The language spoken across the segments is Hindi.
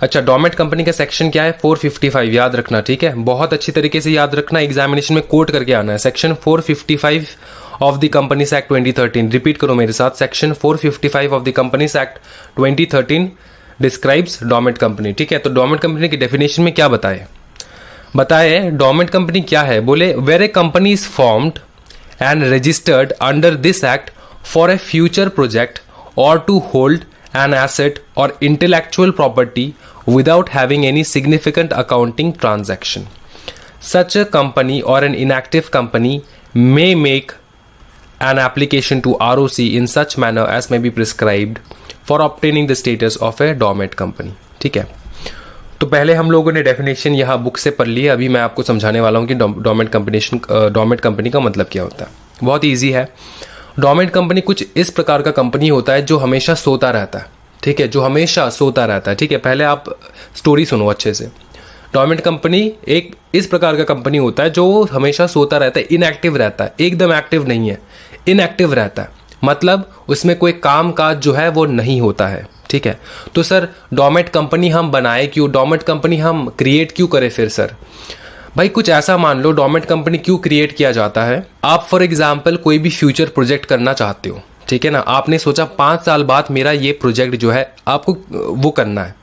अच्छा, डोमेट कंपनी का सेक्शन क्या है? 455, याद रखना, ठीक है, बहुत अच्छी तरीके से याद रखना, एग्जामिनेशन में कोट करके आना है। Section 455 of the Companies Act 2013, repeat करो मेरे साथ, section 455 of the Companies Act 2013 describes Dummit company, ठीक है। तो डोमेट कंपनी की डेफिनेशन में क्या बताए डोमेट कंपनी क्या है? बोले where a company is formed and registered under this act for a future project or to hold an asset or intellectual property without having any significant accounting transaction. Such a company or an inactive company may make an application to ROC in such manner as may be prescribed for obtaining the status of a dormant company. ठीक है, तो पहले हम लोगों ने डेफिनेशन यहाँ बुक से पढ़ ली है, अभी मैं आपको समझाने वाला हूँ कि डोमेट कंपनी का मतलब क्या होता है। बहुत ईजी है। डोमेट कंपनी कुछ इस प्रकार का कंपनी होता है जो हमेशा सोता रहता है, ठीक है, जो हमेशा सोता रहता है, ठीक है। पहले आप स्टोरी सुनो अच्छे से। डोमेट कंपनी एक इस प्रकार का कंपनी होता है जो हमेशा सोता रहता है, इनएक्टिव रहता है, एकदम एक्टिव नहीं है, इनएक्टिव रहता है, मतलब उसमें कोई काम काज जो है वो नहीं होता है, ठीक है। तो सर डोमेट कंपनी हम बनाए क्यों, डोमेट कंपनी हम क्रिएट क्यों करें? फिर सर भाई कुछ ऐसा मान लो, डोमेट कंपनी क्यों क्रिएट किया जाता है? आप फॉर एग्जाम्पल कोई भी फ्यूचर प्रोजेक्ट करना चाहते हो, ठीक है ना, आपने सोचा 5 साल बाद मेरा ये प्रोजेक्ट जो है आपको वो करना है।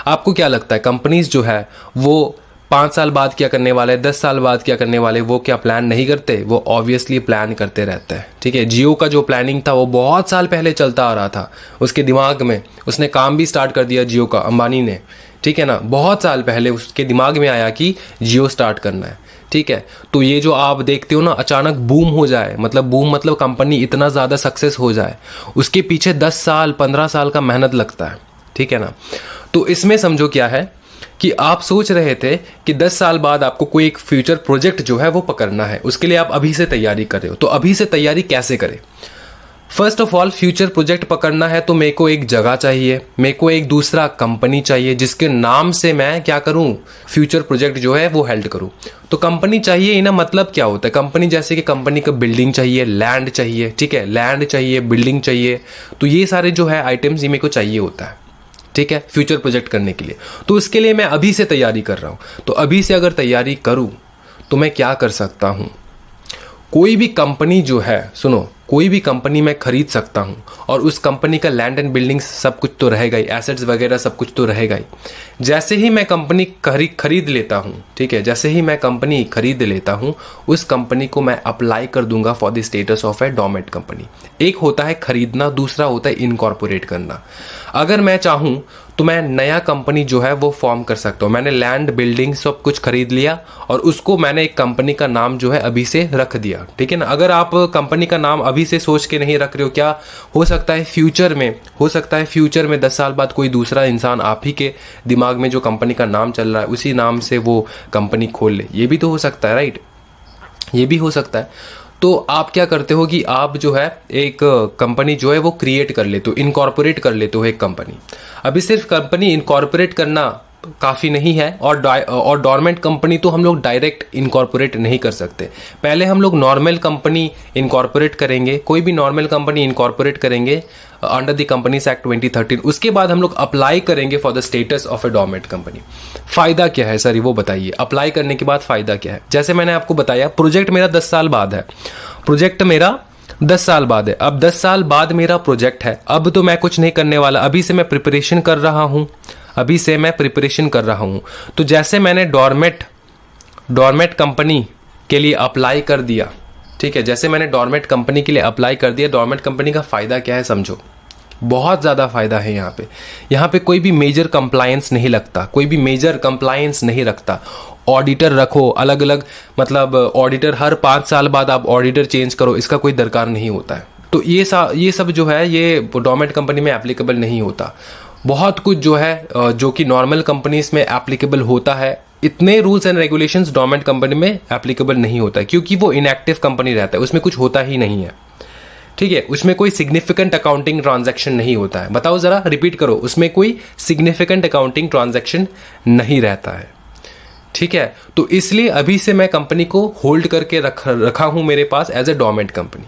आपको क्या लगता है कंपनीज जो है वो 5 साल बाद क्या करने वाले, 10 साल बाद क्या करने वाले, वो क्या प्लान नहीं करते? वो ऑब्वियसली प्लान करते रहते हैं, ठीक है। जियो का जो प्लानिंग था वो बहुत साल पहले चलता आ रहा था उसके दिमाग में, उसने काम भी स्टार्ट कर दिया जियो का, अंबानी ने, ठीक है ना, बहुत साल पहले उसके दिमाग में आया कि जियो स्टार्ट करना है, ठीक है। तो ये जो आप देखते हो ना, अचानक बूम हो जाए, मतलब बूम मतलब कंपनी इतना ज़्यादा सक्सेस हो जाए, उसके पीछे 10 साल 15 साल का मेहनत लगता है, ठीक है ना। तो इसमें समझो क्या है कि आप सोच रहे थे कि 10 साल बाद आपको कोई एक फ्यूचर प्रोजेक्ट जो है वो पकड़ना है, उसके लिए आप अभी से तैयारी कर रहे हो। तो अभी से तैयारी कैसे करें? First of all future project पकड़ना है तो मेरे को एक जगह चाहिए, मेरे को एक दूसरा कंपनी चाहिए जिसके नाम से मैं क्या करूं, फ्यूचर प्रोजेक्ट जो है वो हेल्ड करूं। तो कंपनी चाहिए ना, मतलब क्या होता है कंपनी? जैसे कि कंपनी का बिल्डिंग चाहिए, लैंड चाहिए, ठीक है, लैंड चाहिए, बिल्डिंग चाहिए, तो ये सारे जो है आइटम्स ये मेरे को चाहिए होता है, ठीक है, फ्यूचर प्रोजेक्ट करने के लिए। तो इसके लिए मैं अभी से तैयारी कर रहा हूं। तो अभी से अगर तैयारी करूं तो मैं क्या कर सकता हूं? कोई भी कंपनी जो है, सुनो, कोई भी कंपनी मैं खरीद सकता हूं और उस कंपनी का लैंड एंड बिल्डिंग्स सब कुछ तो रहेगा ही, एसेट्स वगैरह सब कुछ तो रहेगा ही। जैसे ही मैं कंपनी खरीद लेता हूं, ठीक है, जैसे ही मैं कंपनी खरीद लेता हूं, उस कंपनी को मैं अप्लाई कर दूंगा for the status of A Dummit company. एक होता है खरीदना, दूसरा होता है इनकॉर्पोरेट करना। अगर मैं चाहूं तो मैं नया कंपनी जो है वो फॉर्म कर सकता हूं। मैंने लैंड बिल्डिंग सब कुछ खरीद लिया और उसको मैंने एक कंपनी का नाम जो है अभी से रख दिया, ठीक है ना। अगर आप कंपनी का नाम अभी से सोच के नहीं रख रहे हो, क्या हो सकता है फ्यूचर में 10 साल बाद कोई दूसरा इंसान आप ही के दिमाग में जो कंपनी का नाम चल रहा है उसी नाम से वो कंपनी खोल ले। ये भी तो हो सकता है, राइट, ये भी हो सकता है। तो आप क्या करते हो कि आप जो है एक कंपनी जो है वो क्रिएट कर लेते हो, इनकॉर्पोरेट कर लेते हो एक कंपनी। अभी सिर्फ कंपनी इनकॉर्पोरेट करना काफ़ी नहीं है, और डोरमेंट कंपनी तो हम लोग डायरेक्ट इनकॉर्पोरेट नहीं कर सकते। पहले हम लोग नॉर्मल कंपनी इनकॉर्पोरेट करेंगे, कोई भी नॉर्मल कंपनी इनकॉर्पोरेट करेंगे अंडर द कंपनीज एक्ट 2013। उसके बाद हम लोग अप्लाई करेंगे for the status of a dormant company. फायदा क्या है सर, वो बताइए, अप्लाई करने के बाद फायदा क्या है? जैसे मैंने आपको बताया प्रोजेक्ट मेरा 10 साल बाद है, प्रोजेक्ट मेरा 10 साल बाद है। अब 10 साल बाद मेरा प्रोजेक्ट है, अब तो मैं कुछ नहीं करने वाला, अभी से मैं प्रिपरेशन कर रहा हूं। तो जैसे मैंने डोरमेट कंपनी के लिए अप्लाई कर दिया, ठीक है, जैसे मैंने डोरमेट कंपनी के लिए अप्लाई कर दिया, डोरमेट कंपनी का फायदा क्या है समझो, बहुत ज़्यादा फायदा है। यहाँ पे कोई भी मेजर कंप्लायंस नहीं रखता, ऑडिटर रखो अलग अलग, मतलब ऑडिटर हर 5 साल बाद आप ऑडिटर चेंज करो, इसका कोई दरकार नहीं होता है। तो ये सब जो है ये डोरमेट कंपनी में एप्लीकेबल नहीं होता। बहुत कुछ जो है जो कि नॉर्मल कंपनीज में एप्लीकेबल होता है, इतने rules and regulations doormat company में एप्लीकेबल नहीं होता है, क्योंकि वो इनएक्टिव कंपनी रहता है, उसमें कुछ होता ही नहीं है, ठीक है। उसमें कोई सिग्निफिकेंट अकाउंटिंग ट्रांजैक्शन नहीं होता है। बताओ जरा, रिपीट करो, उसमें कोई सिग्निफिकेंट अकाउंटिंग ट्रांजैक्शन नहीं रहता है, ठीक है। तो इसलिए अभी से मैं कंपनी को होल्ड करके रखा हूं मेरे पास एज ए डोरमेट कंपनी,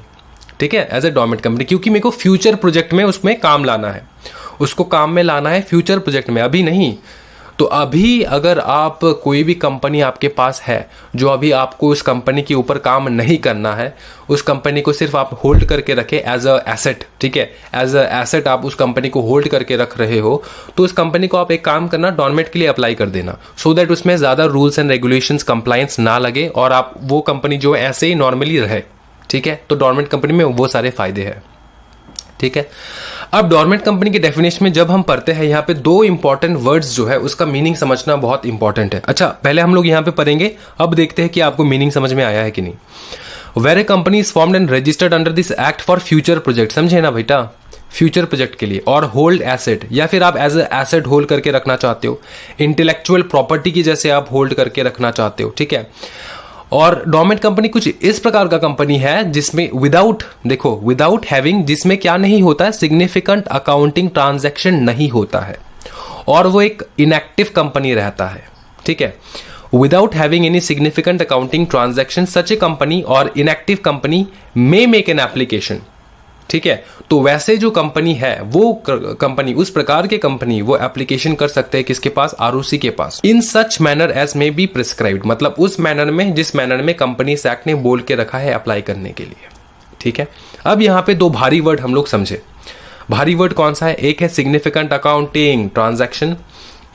ठीक है, एज ए डोरमेट कंपनी, क्योंकि मेरे को फ्यूचर प्रोजेक्ट में उसमें काम लाना है, उसको काम में लाना है फ्यूचर प्रोजेक्ट में, अभी नहीं। तो अभी अगर आप कोई भी कंपनी आपके पास है जो अभी आपको उस कंपनी के ऊपर काम नहीं करना है, उस कंपनी को सिर्फ आप होल्ड करके रखें एज अ एसेट, ठीक है, एज अ एसेट आप उस कंपनी को होल्ड करके रख रहे हो, तो उस कंपनी को आप एक काम करना, डॉर्मेट के लिए अप्लाई कर देना, सो दैट उसमें ज़्यादा रूल्स एंड रेगुलेशंस कंप्लायंस ना लगे और आप वो कंपनी जो है ऐसे ही नॉर्मली रहे, ठीक है। तो डॉर्मेट कंपनी में वो सारे फायदे हैं, ठीक है। अब डॉर्मेंट कंपनी के डेफिनेशन में जब हम पढ़ते हैं, यहाँ पे दो इंपॉर्टेंट वर्ड्स जो है उसका मीनिंग समझना बहुत इंपॉर्टेंट है। अच्छा, पहले हम लोग यहाँ पे पढ़ेंगे, अब देखते हैं कि आपको मीनिंग समझ में आया है कि नहीं। Where a company is formed and registered under this act for future project, समझे ना बेटा, फ्यूचर प्रोजेक्ट के लिए, और होल्ड एसेट, या फिर आप एज ए एसेट होल्ड करके रखना चाहते हो, इंटेलेक्चुअल प्रॉपर्टी की जैसे आप होल्ड करके रखना चाहते हो, ठीक है। और डॉर्मेंट कंपनी कुछ इस प्रकार का कंपनी है जिसमें विदाउट हैविंग, जिसमें क्या नहीं होता है, सिग्निफिकेंट अकाउंटिंग ट्रांजैक्शन नहीं होता है, और वो एक इनएक्टिव कंपनी रहता है, ठीक है। Without having any significant accounting transaction such a company or inactive company may make an application, ठीक है। तो वैसे जो कंपनी है वो कंपनी, उस प्रकार के कंपनी वो एप्लीकेशन कर सकते हैं किसके पास, आरओसी के पास, in such manner as may be prescribed, मतलब उस मैनर में जिस मैनर में कंपनीज एक्ट ने बोल के रखा है अप्लाई करने के लिए, ठीक है। अब यहां पे दो भारी वर्ड हम लोग समझे। भारी वर्ड कौन सा है, एक है सिग्निफिकेंट अकाउंटिंग ट्रांजैक्शन,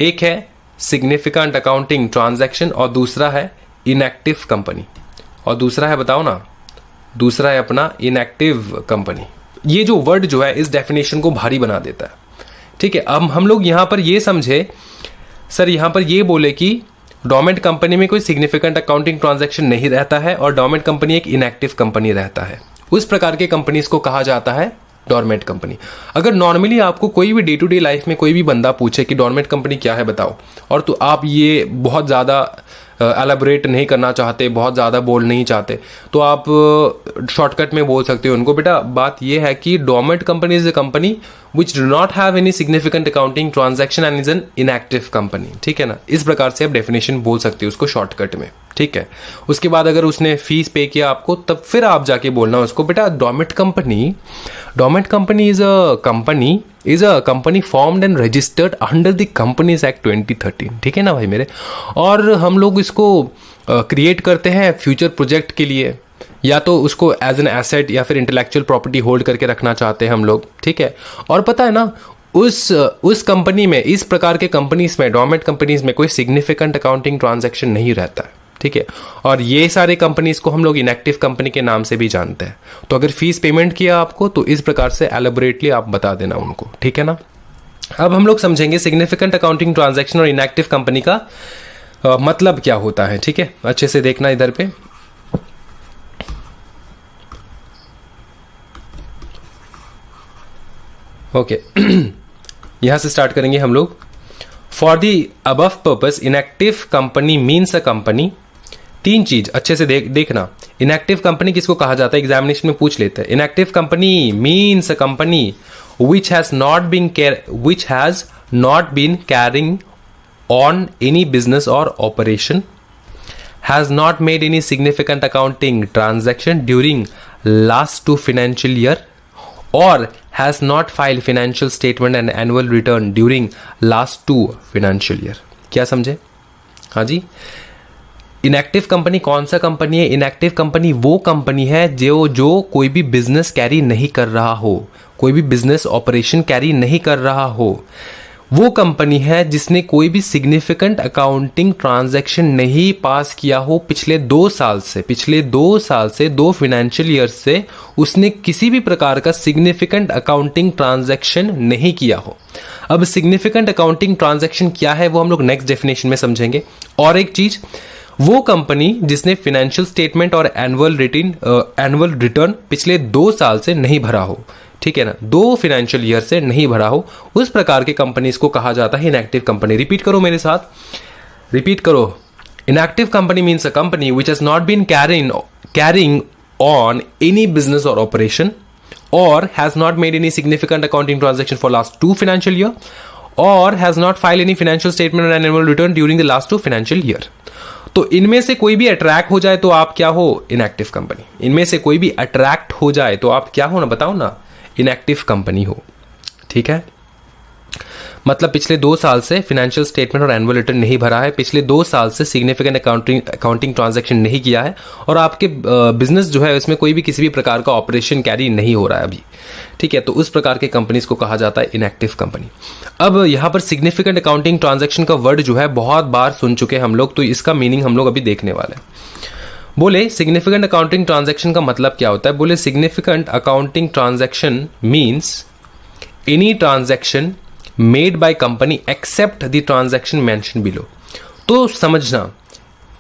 एक है सिग्निफिकेंट अकाउंटिंग ट्रांजैक्शन, और दूसरा है इनएक्टिव कंपनी, और दूसरा है, बताओ ना, दूसरा है अपना इनएक्टिव कंपनी। ये जो वर्ड जो है इस डेफिनेशन को भारी बना देता है, ठीक है। अब हम लोग यहां पर ये समझे, सर यहां पर ये बोले कि डॉर्मेंट कंपनी में कोई सिग्निफिकेंट अकाउंटिंग ट्रांजैक्शन नहीं रहता है और डॉर्मेंट कंपनी एक इनएक्टिव कंपनी रहता है, उस प्रकार के कंपनीज को कहा जाता है डॉर्मेंट कंपनी। अगर नॉर्मली आपको कोई भी डे टू डे लाइफ में कोई भी बंदा पूछे कि डॉर्मेंट कंपनी क्या है बताओ, और तो आप ये बहुत ज़्यादा एलेबोरेट नहीं करना चाहते, बहुत ज़्यादा बोल नहीं चाहते, तो आप शॉर्टकट में बोल सकते हो उनको, बेटा बात ये है कि dormant company is a company which do not have any significant accounting transaction and is an inactive company, ठीक है ना। इस प्रकार से आप डेफिनेशन बोल सकते हो उसको शॉर्टकट में, ठीक है। उसके बाद अगर उसने फीस पे किया आपको, तब फिर आप जाके बोलना उसको, बेटा dormant company is a company formed and registered under the Companies Act 2013, ठीक है ना भाई मेरे। और हम लोग इसको क्रिएट करते हैं फ्यूचर प्रोजेक्ट के लिए, या तो उसको एज एन एसेट या फिर इंटेलेक्चुअल प्रॉपर्टी होल्ड करके रखना चाहते हैं हम लोग, ठीक है। और पता है ना, उस कंपनी में, इस प्रकार के कंपनीज में, डॉर्मेंट कंपनीज में कोई सिग्निफिकेंट अकाउंटिंग ट्रांजैक्शन नहीं रहता है, ठीक है। और ये सारे कंपनीज को हम लोग इनएक्टिव कंपनी के नाम से भी जानते हैं। तो अगर फीस पेमेंट किया आपको, तो इस प्रकार से एलेबोरेटली आप बता देना उनको, ठीक है ना। अब हम लोग समझेंगे सिग्निफिकेंट अकाउंटिंग ट्रांजैक्शन और इनएक्टिव कंपनी का मतलब क्या होता है, ठीक है। अच्छे से देखना इधर पे, ओके। यहां से स्टार्ट करेंगे हम लोग। For the above purpose inactive company means a company, तीन चीज अच्छे से देखना। इनएक्टिव कंपनी किसको कहा जाता है, एग्जामिनेशन में पूछ लेते हैं। Inactive company means a company which has not been carrying on any business or operation, has not made any significant accounting transaction during last 2 financial year, or has not filed financial statement and annual return during last 2 financial year। क्या समझे? हाँ जी। इनएक्टिव कंपनी कौन सा कंपनी है? इनएक्टिव कंपनी वो कंपनी है जो कोई भी बिजनेस कैरी नहीं कर रहा हो, कोई भी बिजनेस ऑपरेशन कैरी नहीं कर रहा हो, वो कंपनी है जिसने कोई भी सिग्निफिकेंट अकाउंटिंग ट्रांजैक्शन नहीं पास किया हो पिछले 2 साल से 2 फाइनेंशियल ईयर से उसने किसी भी प्रकार का सिग्निफिकेंट अकाउंटिंग ट्रांजैक्शन नहीं किया हो। अब सिग्निफिकेंट अकाउंटिंग ट्रांजैक्शन क्या है वो हम लोग नेक्स्ट डेफिनेशन में समझेंगे। और एक चीज, वो कंपनी जिसने फाइनेंशियल स्टेटमेंट और एनुअल रिटर्न पिछले 2 साल से नहीं भरा हो, ठीक है ना, 2 फाइनेंशियल ईयर से नहीं भरा हो, उस प्रकार के कंपनीज को कहा जाता है इनएक्टिव कंपनी। रिपीट करो मेरे साथ, रिपीट करो। Inactive company means a company which has not been carrying on any business or operation, or has not made any significant accounting transaction for last 2 financial year, or has not file any financial statement and annual return during the last 2 financial year. तो इनमें से कोई भी अट्रैक्ट हो जाए तो आप क्या हो? Inactive company. इनमें से कोई भी अट्रैक्ट हो जाए तो आप क्या हो ना, बताओ ना, इनएक्टिव कंपनी हो, ठीक है। मतलब पिछले 2 साल से फाइनेंशियल स्टेटमेंट और एनुअल रिटर्न नहीं भरा है, पिछले 2 साल से सिग्निफिकेंट अकाउंटिंग ट्रांजैक्शन नहीं किया है, और आपके बिजनेस जो है उसमें कोई भी किसी भी प्रकार का ऑपरेशन कैरी नहीं हो रहा है अभी, ठीक है, तो उस प्रकार के कंपनीज को कहा जाता है इनएक्टिव कंपनी। अब यहाँ पर सिग्निफिकेंट अकाउंटिंग ट्रांजैक्शन का वर्ड जो है बहुत बार सुन चुके हैं हम लोग, तो इसका मीनिंग हम लोग अभी देखने वाले हैं। बोले सिग्निफिकेंट अकाउंटिंग ट्रांजैक्शन का मतलब क्या होता है? बोले significant accounting transaction means any transaction made by company except the transaction mention below. तो समझना,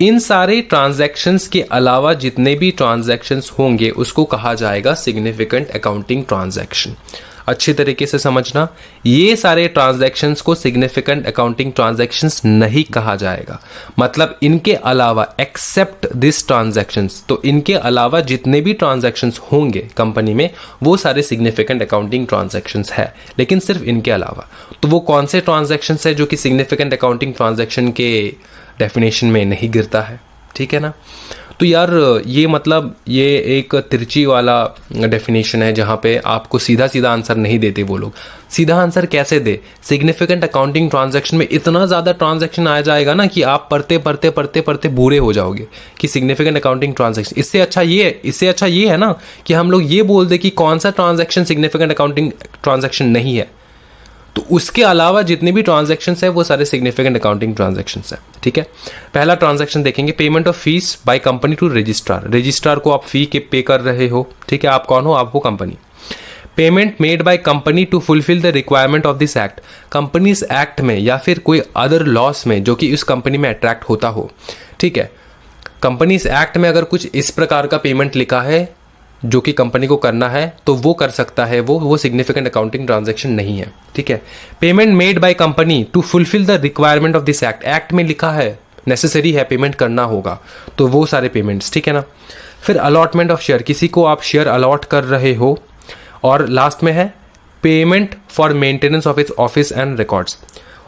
इन सारे ट्रांजैक्शंस के अलावा जितने भी ट्रांजैक्शंस होंगे उसको कहा जाएगा सिग्निफिकेंट अकाउंटिंग ट्रांजैक्शन। अच्छी तरीके से समझना, ये सारे ट्रांजैक्शंस को सिग्निफिकेंट अकाउंटिंग ट्रांजैक्शंस नहीं कहा जाएगा, मतलब इनके अलावा एक्सेप्ट दिस ट्रांजैक्शंस, तो इनके अलावा जितने भी ट्रांजैक्शंस होंगे कंपनी में वो सारे सिग्निफिकेंट अकाउंटिंग ट्रांजैक्शंस है, लेकिन सिर्फ इनके अलावा। तो वो कौन से ट्रांजैक्शंस है जो कि सिग्निफिकेंट अकाउंटिंग ट्रांजैक्शन के डेफिनेशन में नहीं गिरता है, ठीक है ना। तो यार ये मतलब ये एक तिरछी वाला डेफिनेशन है जहाँ पे आपको सीधा सीधा आंसर नहीं देते वो लोग। सीधा आंसर कैसे दे? सिग्निफिकेंट अकाउंटिंग ट्रांजैक्शन में इतना ज़्यादा ट्रांजैक्शन आ जाएगा ना कि आप पढ़ते पढ़ते पढ़ते पढ़ते बूढ़े हो जाओगे कि सिग्निफिकेंट अकाउंटिंग ट्रांजैक्शन। इससे अच्छा ये है ना कि हम लोग ये बोल दे कि कौन सा ट्रांजैक्शन सिग्निफिकेंट अकाउंटिंग ट्रांजैक्शन नहीं है, तो उसके अलावा जितने भी ट्रांजैक्शंस है वो सारे सिग्निफिकेंट अकाउंटिंग ट्रांजैक्शंस है, ठीक है। पहला ट्रांजैक्शन देखेंगे, payment of fees by company to registrar. Registrar को आप फी के पे कर रहे हो, ठीक है, आप कौन हो? आप वो company. Payment made by company to fulfil the requirement of this act. Companies act में या फिर कोई अदर लॉस में जो कि इस कंपनी में अट्रैक्ट होता हो, ठीक है। कंपनीज एक्ट में अगर कुछ इस प्रकार का पेमेंट लिखा है जो कि कंपनी को करना है तो वो कर सकता है, वो सिग्निफिकेंट अकाउंटिंग ट्रांजैक्शन नहीं है, ठीक है। Payment made by company to fulfil the requirement of this act. Act में लिखा है, नेसेसरी है, पेमेंट करना होगा, तो वो सारे पेमेंट्स, ठीक है ना। फिर अलॉटमेंट ऑफ शेयर, किसी को आप शेयर अलॉट कर रहे हो। और लास्ट में है payment for maintenance of its office and records.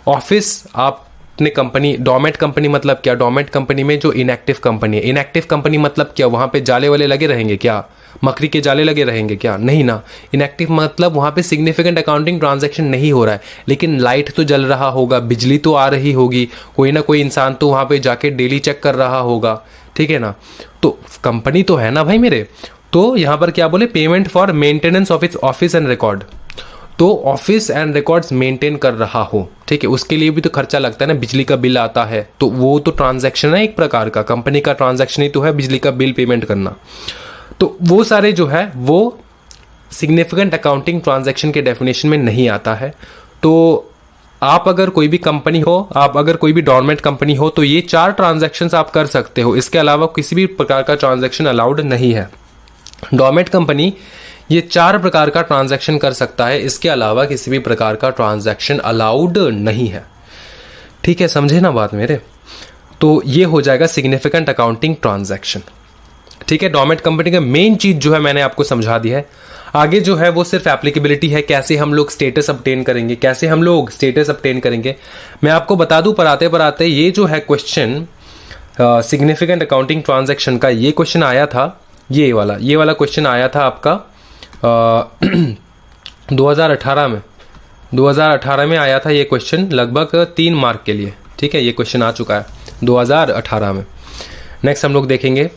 Office आपने कंपनी, डोमेट कंपनी मतलब क्या? डोमेट कंपनी में जो इनएक्टिव कंपनी है, इनएक्टिव कंपनी मतलब क्या? वहां पे जाले वाले लगे रहेंगे क्या? मकड़ी के जाले लगे रहेंगे क्या? नहीं ना। इनएक्टिव मतलब वहां पे सिग्निफिकेंट अकाउंटिंग ट्रांजैक्शन नहीं हो रहा है, लेकिन लाइट तो जल रहा होगा, बिजली तो आ रही होगी, कोई ना कोई इंसान तो वहां पे जाके डेली चेक कर रहा होगा, ठीक है ना। तो कंपनी तो है ना भाई मेरे। तो यहां पर क्या बोले? Payment for maintenance of its office and record. तो ऑफिस एंड रिकॉर्ड्स मेंटेन कर रहा हो, ठीक है, उसके लिए भी तो खर्चा लगता है ना, बिजली का बिल आता है, तो वो तो ट्रांजैक्शन है एक प्रकार का, कंपनी का ट्रांजैक्शन ही तो है बिजली का बिल पेमेंट करना। तो वो सारे जो है वो सिग्निफिकेंट अकाउंटिंग ट्रांजैक्शन के डेफिनेशन में नहीं आता है। तो आप अगर कोई भी कंपनी हो, आप अगर कोई भी डोरमेंट कंपनी हो, तो ये 4 ट्रांजैक्शंस आप कर सकते हो, इसके अलावा किसी भी प्रकार का ट्रांजैक्शन अलाउड नहीं है। डोरमेंट कंपनी ये 4 प्रकार का ट्रांजैक्शन कर सकता है, इसके अलावा किसी भी प्रकार का ट्रांजैक्शन अलाउड नहीं है, ठीक है, समझे ना बात मेरे। तो ये हो जाएगा सिग्निफिकेंट अकाउंटिंग ट्रांजैक्शन, ठीक है। डोरमेंट कंपनी का मेन चीज जो है मैंने आपको समझा दी है। आगे जो है वो सिर्फ एप्लीकेबिलिटी है, कैसे हम लोग स्टेटस ऑब्टेन करेंगे, मैं आपको बता दूं पढ़ाते पढ़ाते। ये जो है क्वेश्चन सिग्निफिकेंट अकाउंटिंग ट्रांजैक्शन का, ये क्वेश्चन आया था, ये वाला क्वेश्चन आया था आपका 2018 में आया था ये क्वेश्चन, लगभग 3 मार्क के लिए, ठीक है। ये क्वेश्चन आ चुका है 2018 में। नेक्स्ट हम लोग देखेंगे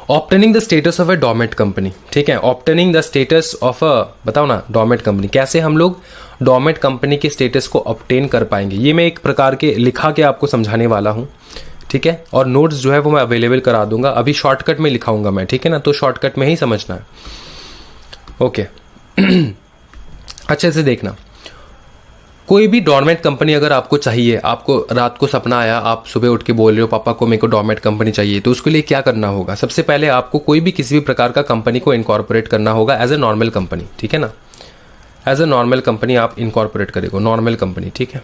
obtaining the status of a dormant company, ठीक है। Obtaining the status of a, बताओ ना, डोरमेंट कंपनी, कैसे हम लोग डोरमेंट कंपनी के स्टेटस को ऑब्टेन कर पाएंगे, ये मैं एक प्रकार के लिखा के आपको समझाने वाला हूं, ठीक है। और नोट्स जो है वो मैं अवेलेबल करा दूंगा, अभी शॉर्टकट में लिखाऊंगा मैं, ठीक है ना, तो शॉर्टकट में ही समझना है, ओके। अच्छे से देखना, कोई भी डोरमेंट कंपनी अगर आपको चाहिए, आपको रात को सपना आया, आप सुबह उठ के बोल रहे हो पापा को मेरे को डोरमेंट कंपनी चाहिए, तो उसके लिए क्या करना होगा? सबसे पहले आपको कोई भी किसी भी प्रकार का कंपनी को इनकॉर्पोरेट करना होगा एज ए नॉर्मल कंपनी, ठीक है ना। एज ए नॉर्मल कंपनी आप इनकॉर्पोरेट करेगा, नॉर्मल कंपनी, ठीक है,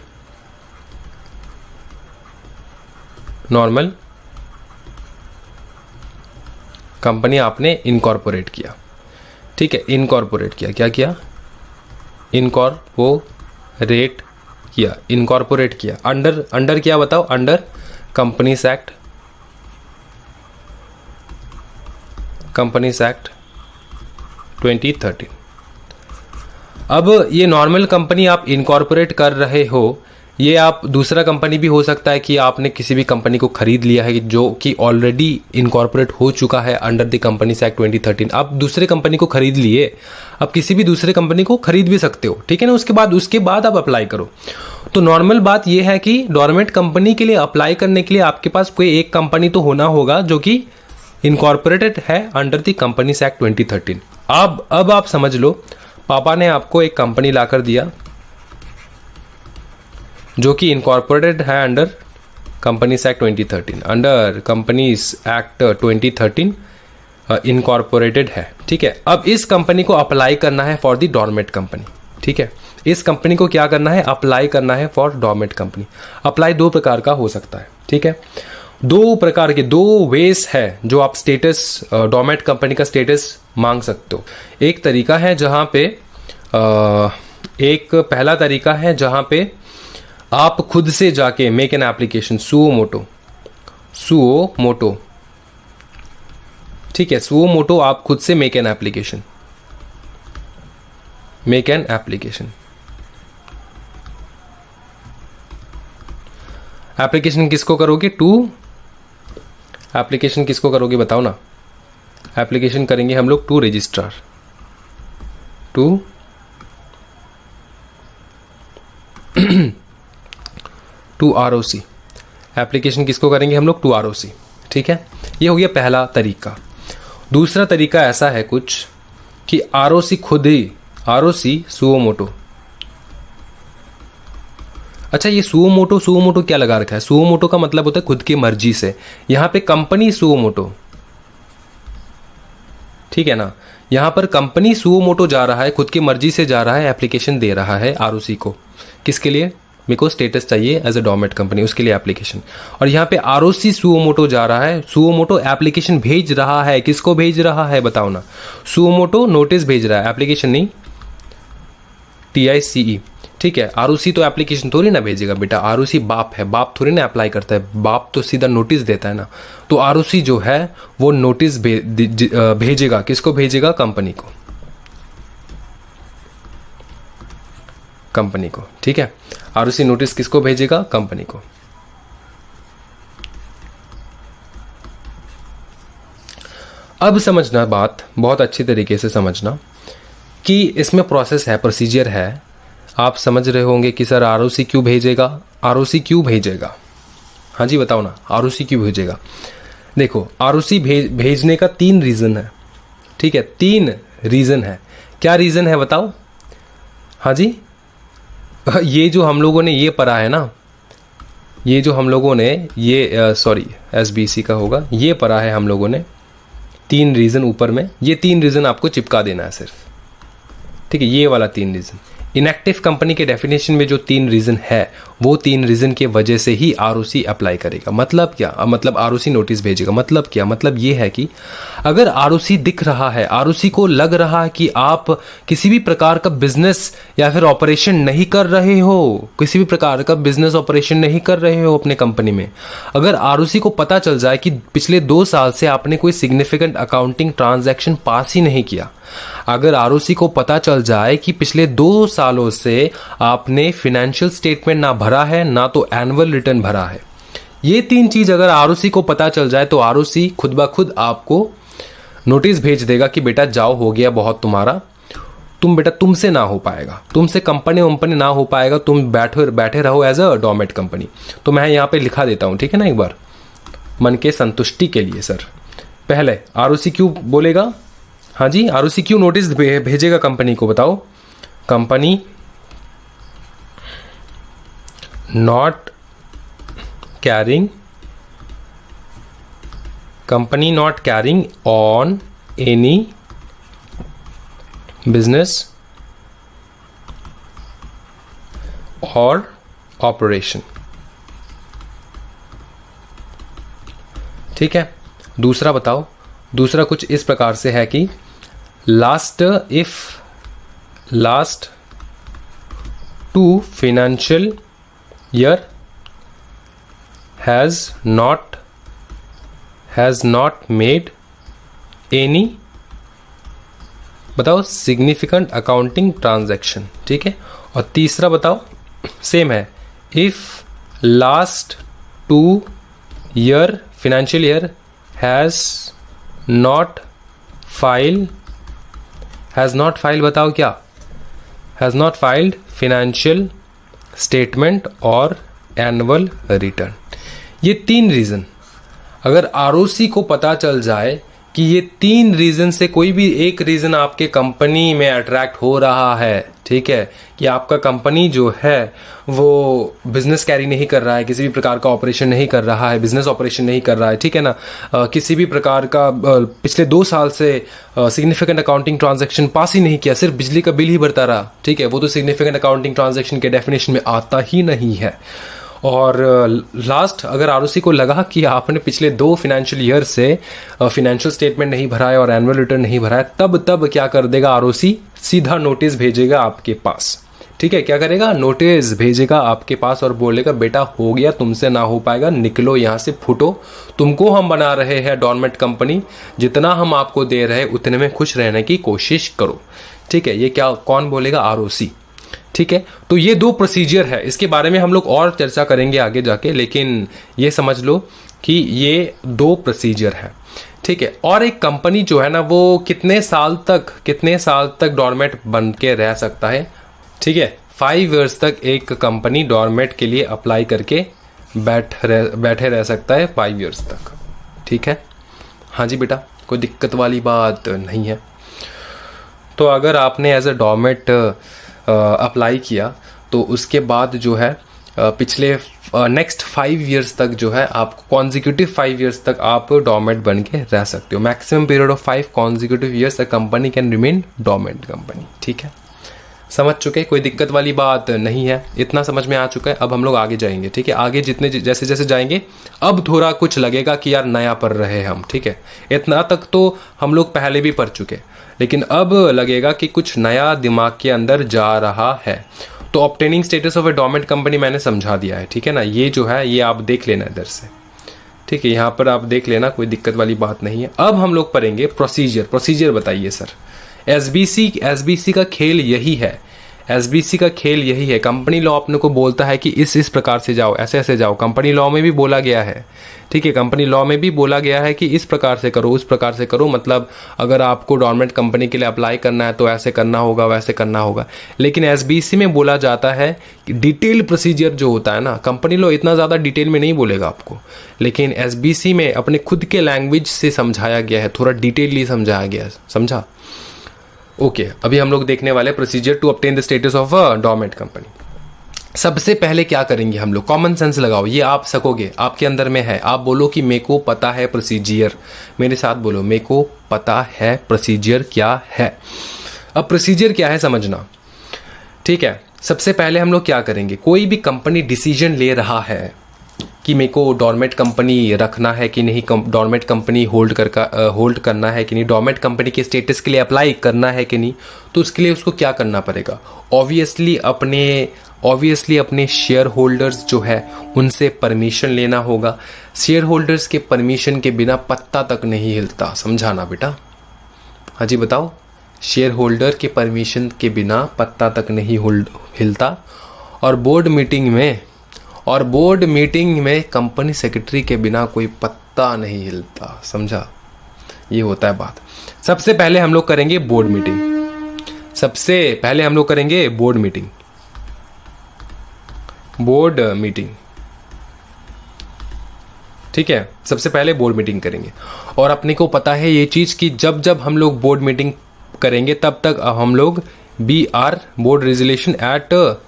नॉर्मल कंपनी आपने इनकॉर्पोरेट किया, ठीक है। इनकॉर्पोरेट किया, क्या किया? इनकॉर्पोरेट किया अंडर क्या बताओ? Under companies Act 2013। अब ये नॉर्मल कंपनी आप इनकॉर्पोरेट कर रहे हो, ये आप दूसरा कंपनी भी हो सकता है कि आपने किसी भी कंपनी को खरीद लिया है जो कि ऑलरेडी इनकॉर्पोरेट हो चुका है अंडर द कंपनीज एक्ट 2013। आप दूसरे कंपनी को खरीद लिए, आप किसी भी दूसरे कंपनी को खरीद भी सकते हो, ठीक है ना। उसके बाद आप अप्लाई करो। तो नॉर्मल बात यह है कि डोरमेंट कंपनी के लिए अप्लाई करने के लिए आपके पास कोई एक कंपनी तो होना होगा जो कि इनकॉर्पोरेटेड है अंडर द कंपनीज एक्ट 2013। अब आप समझ लो, पापा ने आपको एक कंपनी लाकर दिया जो कि इनकॉर्पोरेटेड है under companies Act 2013, under companies Act 2013 incorporated है, ठीक है। अब इस कंपनी को अप्लाई करना है फॉर द डोरमेंट कंपनी, ठीक है। इस कंपनी को क्या करना है, अप्लाई करना है फॉर डोरमेंट कंपनी। अप्लाई दो प्रकार का हो सकता है, ठीक है। दो प्रकार के, दो वेज है जो आप स्टेटस डोरमेंट कंपनी का स्टेटस मांग सकते हो। एक तरीका है जहां पे एक पहला तरीका है जहां पे आप खुद से जाके make an application, suo motu, ठीक है। सुओ मोटो आप खुद से मेक एन एप्लीकेशन, एप्लीकेशन किसको करोगे? एप्लीकेशन किसको करोगे बताओ ना। एप्लीकेशन करेंगे हम लोग to registrar, to ROC. Application किसको करेंगे हम लोग? टू आरओसी, ठीक है। ये हो गया पहला तरीका। दूसरा तरीका ऐसा है कुछ कि आरओसी खुद ही, आरओसी सुओ मोटो। अच्छा, ये सुओ मोटो क्या लगा रखा है? सुओ मोटो का मतलब होता है खुद की मर्जी से। यहां पे कंपनी सुओ मोटो, ठीक है ना। यहां पर कंपनी सुओ मोटो जा रहा है, खुद की मर्जी से जा रहा है, एप्लीकेशन दे रहा है आरओसी को। किसके लिए? मेरे को स्टेटस चाहिए एज अ डोरमेंट कंपनी, उसके लिए एप्लीकेशन। और यहाँ पे आरओसी सुओ मोटो जा रहा है, सुओ मोटो एप्लीकेशन भेज रहा है। किसको भेज रहा है बताओ ना? सुओ मोटो नोटिस भेज रहा है, एप्लीकेशन नहीं, TICE, ठीक है। आरओसी तो एप्लीकेशन थोड़ी ना भेजेगा बेटा, आरओसी बाप है, बाप थोड़ी ना अप्लाई करता है, बाप तो सीधा नोटिस देता है ना। तो आरओसी जो है वो नोटिस भेजेगा, किसको भेजेगा? कंपनी को, ठीक है। आरओसी नोटिस किसको भेजेगा? कंपनी को। अब समझना, बात बहुत अच्छी तरीके से समझना कि इसमें प्रोसेस है, प्रोसीजर है। आप समझ रहे होंगे कि सर आरओसी क्यों भेजेगा, आरओसी क्यों भेजेगा? हाँ जी बताओ ना, आरओसी क्यों भेजेगा? देखो, आरओसी भेजने का 3 रीजन है, ठीक है। 3 रीजन है। क्या रीजन है बताओ? हाँ जी, ये जो हम लोगों ने ये पढ़ा है ना, ये जो हम लोगों ने ये सॉरी SBC का होगा, ये पढ़ा है हम लोगों ने 3 रीजन ऊपर में। ये 3 रीजन आपको चिपका देना है सिर्फ, ठीक है। ये वाला 3 रीजन इनएक्टिव कंपनी के डेफिनेशन में जो 3 रीजन है, वो 3 रीजन के वजह से ही आरओसी अप्लाई करेगा। मतलब क्या? मतलब आरओसी नोटिस भेजेगा। मतलब क्या? मतलब ये है कि अगर आरओसी दिख रहा है, आरओसी को लग रहा है कि आप किसी भी प्रकार का बिजनेस या फिर ऑपरेशन नहीं कर रहे हो, किसी भी प्रकार का बिजनेस ऑपरेशन नहीं कर रहे हो अपने कंपनी में, अगर आरओसी को पता चल जाए कि पिछले 2 साल से आपने कोई सिग्निफिकेंट अकाउंटिंग ट्रांजैक्शन पास ही नहीं किया, अगर आरओसी को पता चल जाए कि पिछले 2 सालों से आपने फाइनेंशियल स्टेटमेंट ना भरा है, ना तो एनुअल रिटर्न भरा है, ये 3 चीज अगर आरओसी को पता चल जाए तो आरओसी खुद ब खुद आपको नोटिस भेज देगा कि बेटा जाओ, हो गया बहुत तुम्हारा, तुमसे ना हो पाएगा, तुमसे कंपनी ना हो पाएगा, तुम बैठे रहो एज अ डोरमेंट कंपनी। तो मैं यहाँ पे लिखा देता हूँ, ठीक है ना, एक बार मन के संतुष्टि के लिए। सर पहले आरओसी क्यों बोलेगा? हाँ जी, आरओसी क्यों नोटिस भेजेगा कंपनी को बताओ? Company not carrying on any business or operation, ठीक है। दूसरा बताओ, दूसरा कुछ इस प्रकार से है कि last 2 financial year has not made any बताओ सिग्निफिकेंट अकाउंटिंग ट्रांजैक्शन, ठीक है। और तीसरा बताओ, सेम है, if last 2 year financial year has not filed, बताओ क्या, has not filed financial statement और annual return। ये 3 रीज़न, अगर आरओसी को पता चल जाए कि ये 3 रीज़न से कोई भी एक रीज़न आपके कंपनी में अट्रैक्ट हो रहा है, ठीक है, कि आपका कंपनी जो है वो बिजनेस कैरी नहीं कर रहा है, किसी भी प्रकार का ऑपरेशन नहीं कर रहा है, बिजनेस ऑपरेशन नहीं कर रहा है, ठीक है ना, किसी भी प्रकार का पिछले 2 साल से सिग्निफिकेंट अकाउंटिंग ट्रांजैक्शन पास ही नहीं किया, सिर्फ बिजली का बिल ही भरता रहा, ठीक है, वो तो सिग्निफिकेंट अकाउंटिंग ट्रांजैक्शन के डेफिनेशन में आता ही नहीं है। और लास्ट अगर आरओसी को लगा कि आपने पिछले 2 फाइनेंशियल ईयर से फाइनेंशियल स्टेटमेंट नहीं भरा है और एनुअल रिटर्न नहीं भरा है, तब क्या कर देगा आरओसी, सीधा नोटिस भेजेगा आपके पास, ठीक है। क्या करेगा, नोटिस भेजेगा आपके पास और बोलेगा बेटा हो गया, तुमसे ना हो पाएगा, निकलो यहाँ से, फुटो, तुमको हम बना रहे हैं डॉर्मेंट कंपनी, जितना हम आपको दे रहे हैं उतने में खुश रहने की कोशिश करो, ठीक है। ये क्या कौन बोलेगा, आरओसी, ठीक है। तो ये 2 प्रोसीजर है, इसके बारे में हम लोग और चर्चा करेंगे आगे जाके, लेकिन ये समझ लो कि ये 2 प्रोसीजर है, ठीक है। और एक कंपनी जो है ना वो कितने साल तक डॉर्मेट बन के रह सकता है, ठीक है। 5 इयर्स तक एक कंपनी डॉर्मेट के लिए अप्लाई करके बैठे रह सकता है 5 इयर्स तक, ठीक है। हाँ जी बेटा, कोई दिक्कत वाली बात नहीं है। तो अगर आपने एज अ डॉर्मेट अप्लाई किया तो उसके बाद जो है पिछले नेक्स्ट 5 इयर्स तक जो है आपको कॉन्जिक्यूटिव 5 इयर्स तक आप डॉर्मेंट बन के रह सकते हो। Maximum period of 5 consecutive years a company can remain dormant company, ठीक है। समझ चुके, कोई दिक्कत वाली बात नहीं है, इतना समझ में आ चुका है। अब हम लोग आगे जाएंगे, ठीक है। आगे जितने जैसे जैसे जाएंगे अब थोड़ा कुछ लगेगा कि यार नया पढ़ रहे हैं हम, ठीक है। इतना तक तो हम लोग पहले भी पढ़ चुके, लेकिन अब लगेगा कि कुछ नया दिमाग के अंदर जा रहा है। तो obtaining status of A dormant company मैंने समझा दिया है, ठीक है ना। ये जो है ये आप देख लेना इधर से, ठीक है, यहाँ पर आप देख लेना, कोई दिक्कत वाली बात नहीं है। अब हम लोग पढ़ेंगे प्रोसीजर बताइए सर। एसबीसी का खेल यही है, एसबीसी का खेल यही है। कंपनी लॉ अपने को बोलता है कि इस प्रकार से जाओ, ऐसे ऐसे जाओ। कंपनी लॉ में भी बोला गया है, ठीक है, कंपनी लॉ में भी बोला गया है कि इस प्रकार से करो, उस प्रकार से करो। मतलब अगर आपको डॉर्मेंट कंपनी के लिए अप्लाई करना है तो ऐसे करना होगा, वैसे करना होगा। लेकिन एसबीसी में बोला जाता है कि डिटेल प्रोसीजर जो होता है ना, कंपनी लॉ इतना ज़्यादा डिटेल में नहीं बोलेगा आपको, लेकिन एसबीसी में अपने खुद के लैंग्वेज से समझाया गया है, थोड़ा डिटेलली समझाया गया है, समझा। ओके, अभी हम लोग देखने वाले procedure to obtain the status of a dormant company. सबसे पहले क्या करेंगे हम लोग, कॉमन सेंस लगाओ, ये आप सकोगे, आपके अंदर में है। आप बोलो कि मेरे को पता है प्रोसीजर, मेरे साथ बोलो, मेरे को पता है प्रोसीजर क्या है। अब प्रोसीजर क्या है समझना, ठीक है। सबसे पहले हम लोग क्या करेंगे, कोई भी कंपनी डिसीजन ले रहा है कि मेरे को डॉर्मेंट कंपनी रखना है कि नहीं, डॉर्मेंट कंपनी होल्ड करना है कि नहीं, डॉर्मेंट कंपनी के स्टेटस के लिए अप्लाई करना है कि नहीं, तो उसके लिए उसको क्या करना पड़ेगा। ऑब्वियसली अपने शेयर होल्डर्स जो है उनसे परमिशन लेना होगा। शेयर होल्डर्स के परमिशन के बिना पत्ता तक नहीं हिलता, समझाना बेटा। हाँ जी बताओ, शेयर होल्डर के परमिशन के बिना पत्ता तक नहीं हिलता। और बोर्ड मीटिंग में कंपनी सेक्रेटरी के बिना कोई पत्ता नहीं हिलता, समझा। ये होता है बात। सबसे पहले हम लोग करेंगे बोर्ड मीटिंग, ठीक है। सबसे पहले बोर्ड मीटिंग करेंगे और अपने को पता है ये चीज कि जब हम लोग बोर्ड मीटिंग करेंगे तब तक हम लोग board resolution at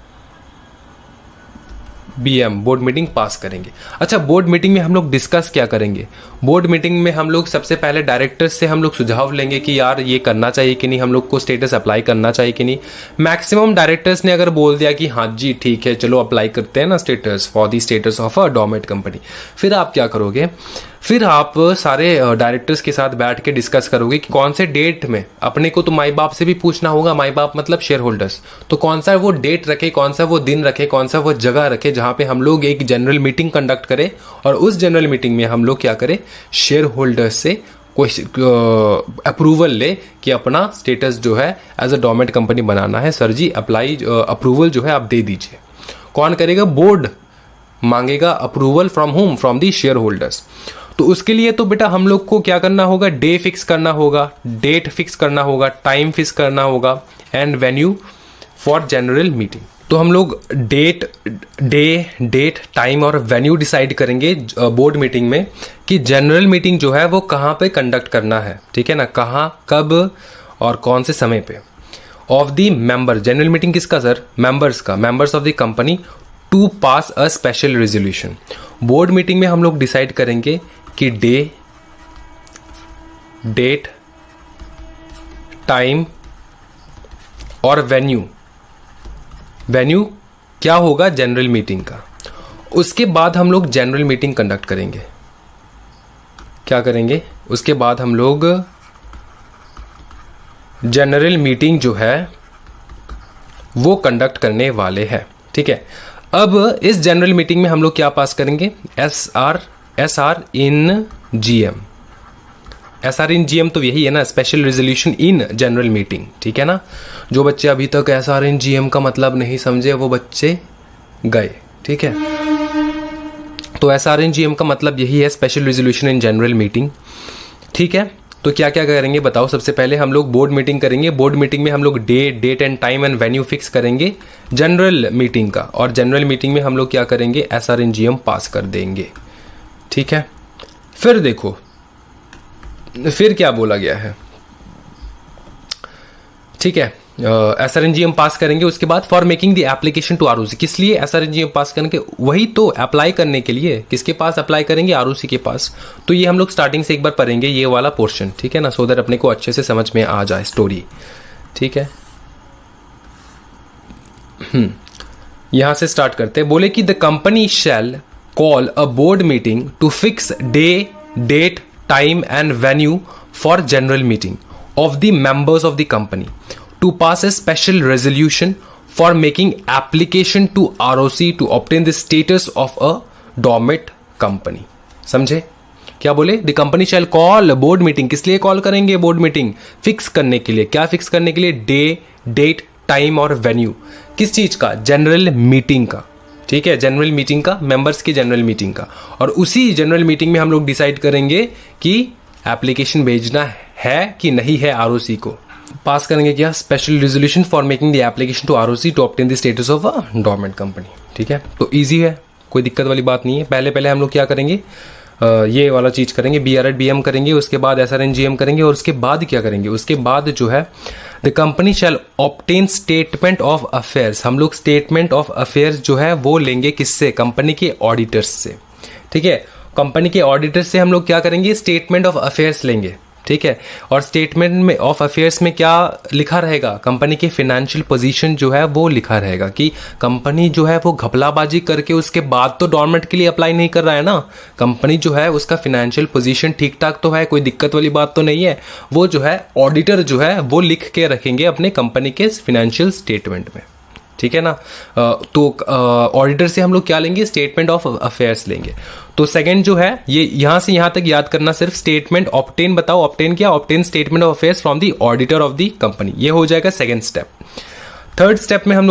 BM board meeting pass करेंगे। अच्छा, बोर्ड मीटिंग में हम लोग डिस्कस क्या करेंगे, बोर्ड मीटिंग में हम लोग सबसे पहले डायरेक्टर्स से हम लोग सुझाव लेंगे कि यार ये करना चाहिए कि नहीं, हम लोग को स्टेटस अप्लाई करना चाहिए कि नहीं। मैक्सिमम डायरेक्टर्स ने अगर बोल दिया कि हाँ जी ठीक है चलो अप्लाई करते हैं ना status for the status of a dormant company, फिर आप क्या करोगे, फिर आप सारे डायरेक्टर्स के साथ बैठ के डिस्कस करोगे कि कौन से डेट में, अपने को तो माई बाप से भी पूछना होगा, माई बाप मतलब शेयर होल्डर्स, तो कौन सा वो डेट रखे, कौन सा वो दिन रखे, कौन सा वो जगह रखे जहां पे हम लोग एक जनरल मीटिंग कंडक्ट करें और उस जनरल मीटिंग में हम लोग क्या करें, शेयर होल्डर्स से कोई अप्रूवल ले कि अपना स्टेटस जो है एज अ डोरमेंट कंपनी बनाना है, सर जी अप्लाई अप्रूवल जो है आप दे दीजिए। कौन करेगा? बोर्ड मांगेगा approval from home, from the share holders. तो उसके लिए तो बेटा हम लोग को क्या करना होगा? डे फिक्स करना होगा, डेट फिक्स करना होगा, टाइम फिक्स करना होगा and venue for general meeting. तो हम लोग डेट, टाइम और वेन्यू डिसाइड करेंगे बोर्ड मीटिंग में कि जनरल मीटिंग जो है वो कहाँ पे कंडक्ट करना है, ठीक है ना, कहाँ, कब और कौन से समय पे। Of the member, general meeting किसका सर? मेंबर्स का, members of the company to pass a special resolution. Board meeting में हम लोग डिसाइड करेंगे कि डे, डेट, टाइम और वेन्यू क्या होगा? जनरल मीटिंग का। उसके बाद हम लोग जनरल मीटिंग कंडक्ट करेंगे। क्या करेंगे? उसके बाद हम लोग जनरल मीटिंग जो है वो कंडक्ट करने वाले हैं, ठीक है। अब इस जनरल मीटिंग में हम लोग क्या पास करेंगे? एसआर इन जीएम। एसआर इन जीएम तो यही है ना, special resolution in general meeting, ठीक है ना। जो बच्चे अभी तक एसआर इन जीएम का मतलब नहीं समझे वो बच्चे गए, ठीक है। तो एसआर इन जीएम का मतलब यही है, special resolution in general meeting, ठीक है। तो क्या क्या करेंगे बताओ? सबसे पहले हम लोग बोर्ड मीटिंग करेंगे। बोर्ड मीटिंग में हम लोग date and time and venue fix करेंगे जनरल मीटिंग का, और जनरल मीटिंग में हम लोग क्या करेंगे? एसआर इन जीएम पास कर देंगे, ठीक है। फिर देखो फिर क्या बोला गया है, ठीक है। एसआरएनजीएम पास करेंगे। उसके बाद for making the application to ROC, किस लिए एसआरएनजीएम पास करेंगे? वही तो अप्लाई करने के लिए। किसके पास अप्लाई करेंगे? आरओसी के पास। तो ये हम लोग स्टार्टिंग से एक बार पढ़ेंगे ये वाला पोर्शन, ठीक है ना, सो दैट अपने को अच्छे से समझ में आ जाए स्टोरी, ठीक है। यहां से स्टार्ट करते हैं। बोले कि the company shall call a board meeting to fix day, date, time and venue for general meeting of the members of the company to pass a special resolution for making application to ROC to obtain the status of a dormant company। समझे? क्या बोले? The company shall call board meeting. किस लिए कॉल करेंगे बोर्ड मीटिंग? फिक्स करने के लिए। क्या फिक्स करने के लिए? डे, डेट, टाइम और वेन्यू। किस चीज का? जनरल मीटिंग का, ठीक है। जनरल मीटिंग का, मेंबर्स की जनरल मीटिंग का। और उसी जनरल मीटिंग में हम लोग डिसाइड करेंगे कि एप्लीकेशन भेजना है कि नहीं है आरओसी को। पास करेंगे क्या? Special resolution for making the application to ROC to obtain the status of a dormant company, ठीक है। तो इजी है, कोई दिक्कत वाली बात नहीं है। पहले हम लोग क्या करेंगे? ये वाला चीज करेंगे, बीआरएड बीएम करेंगे, उसके बाद एसआरएनजीएम करेंगे, और उसके बाद क्या करेंगे? उसके बाद जो है the company shell obtain statement of affairs. हम लोग स्टेटमेंट ऑफ अफेयर्स जो है वो लेंगे किससे? कंपनी के ऑडिटर्स से, ठीक है। कंपनी के ऑडिटर्स से हम लोग क्या करेंगे? स्टेटमेंट ऑफ अफेयर्स लेंगे, ठीक है। और स्टेटमेंट में ऑफ अफेयर्स में क्या लिखा रहेगा? कंपनी की फाइनेंशियल पोजीशन जो है वो लिखा रहेगा कि कंपनी जो है वो घपलाबाजी करके उसके बाद तो डोरमेंट के लिए अप्लाई नहीं कर रहा है ना। कंपनी जो है उसका फाइनेंशियल पोजीशन ठीक ठाक तो है, कोई दिक्कत वाली बात तो नहीं है। वो जो है ऑडिटर जो है वो लिख के रखेंगे अपने कंपनी के फाइनेंशियल स्टेटमेंट में, ठीक है ना। तो ऑडिटर से हम लोग क्या लेंगे? स्टेटमेंट ऑफ अफेयर्स लेंगे। तो सेकंड जो है ये यहां से यहां तक याद करना, सिर्फ स्टेटमेंट ऑब्टेन बताओ। ऑब्टेन क्या? Obtain statement of affairs from the auditor of the company. ये हो जाएगा सेकंड स्टेप। थर्ड स्टेप में हम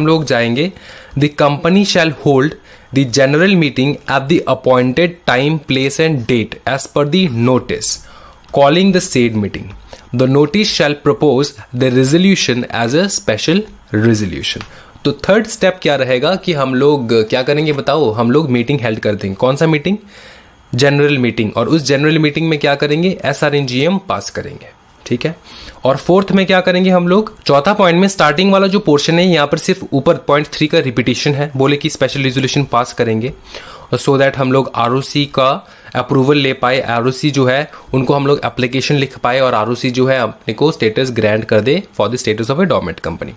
लोग जाएंगे the company shall hold the general meeting at the appointed time, place and date as per the notice calling the said meeting. The notice shall propose the resolution as a special resolution। तो थर्ड स्टेप क्या रहेगा कि हम लोग क्या करेंगे बताओ? हम लोग मीटिंग हेल्ड कर देंगे। कौन सा मीटिंग? General meeting. और उस जनरल मीटिंग में क्या करेंगे? एसआरएनजीएम पास करेंगे, ठीक है। और फोर्थ में क्या करेंगे हम लोग? चौथा पॉइंट में स्टार्टिंग वाला जो पोर्शन है यहाँ पर सिर्फ ऊपर पॉइंट 3 का रिपीटेशन है। बोले कि स्पेशल रेजोल्यूशन पास करेंगे और सो दैट हम लोग आरओसी का अप्रूवल ले पाए। आरओसी जो है उनको हम लोग एप्लीकेशन लिख पाए और आरओसी जो है अपने को स्टेटस ग्रांट कर दे for the status of a dormant company.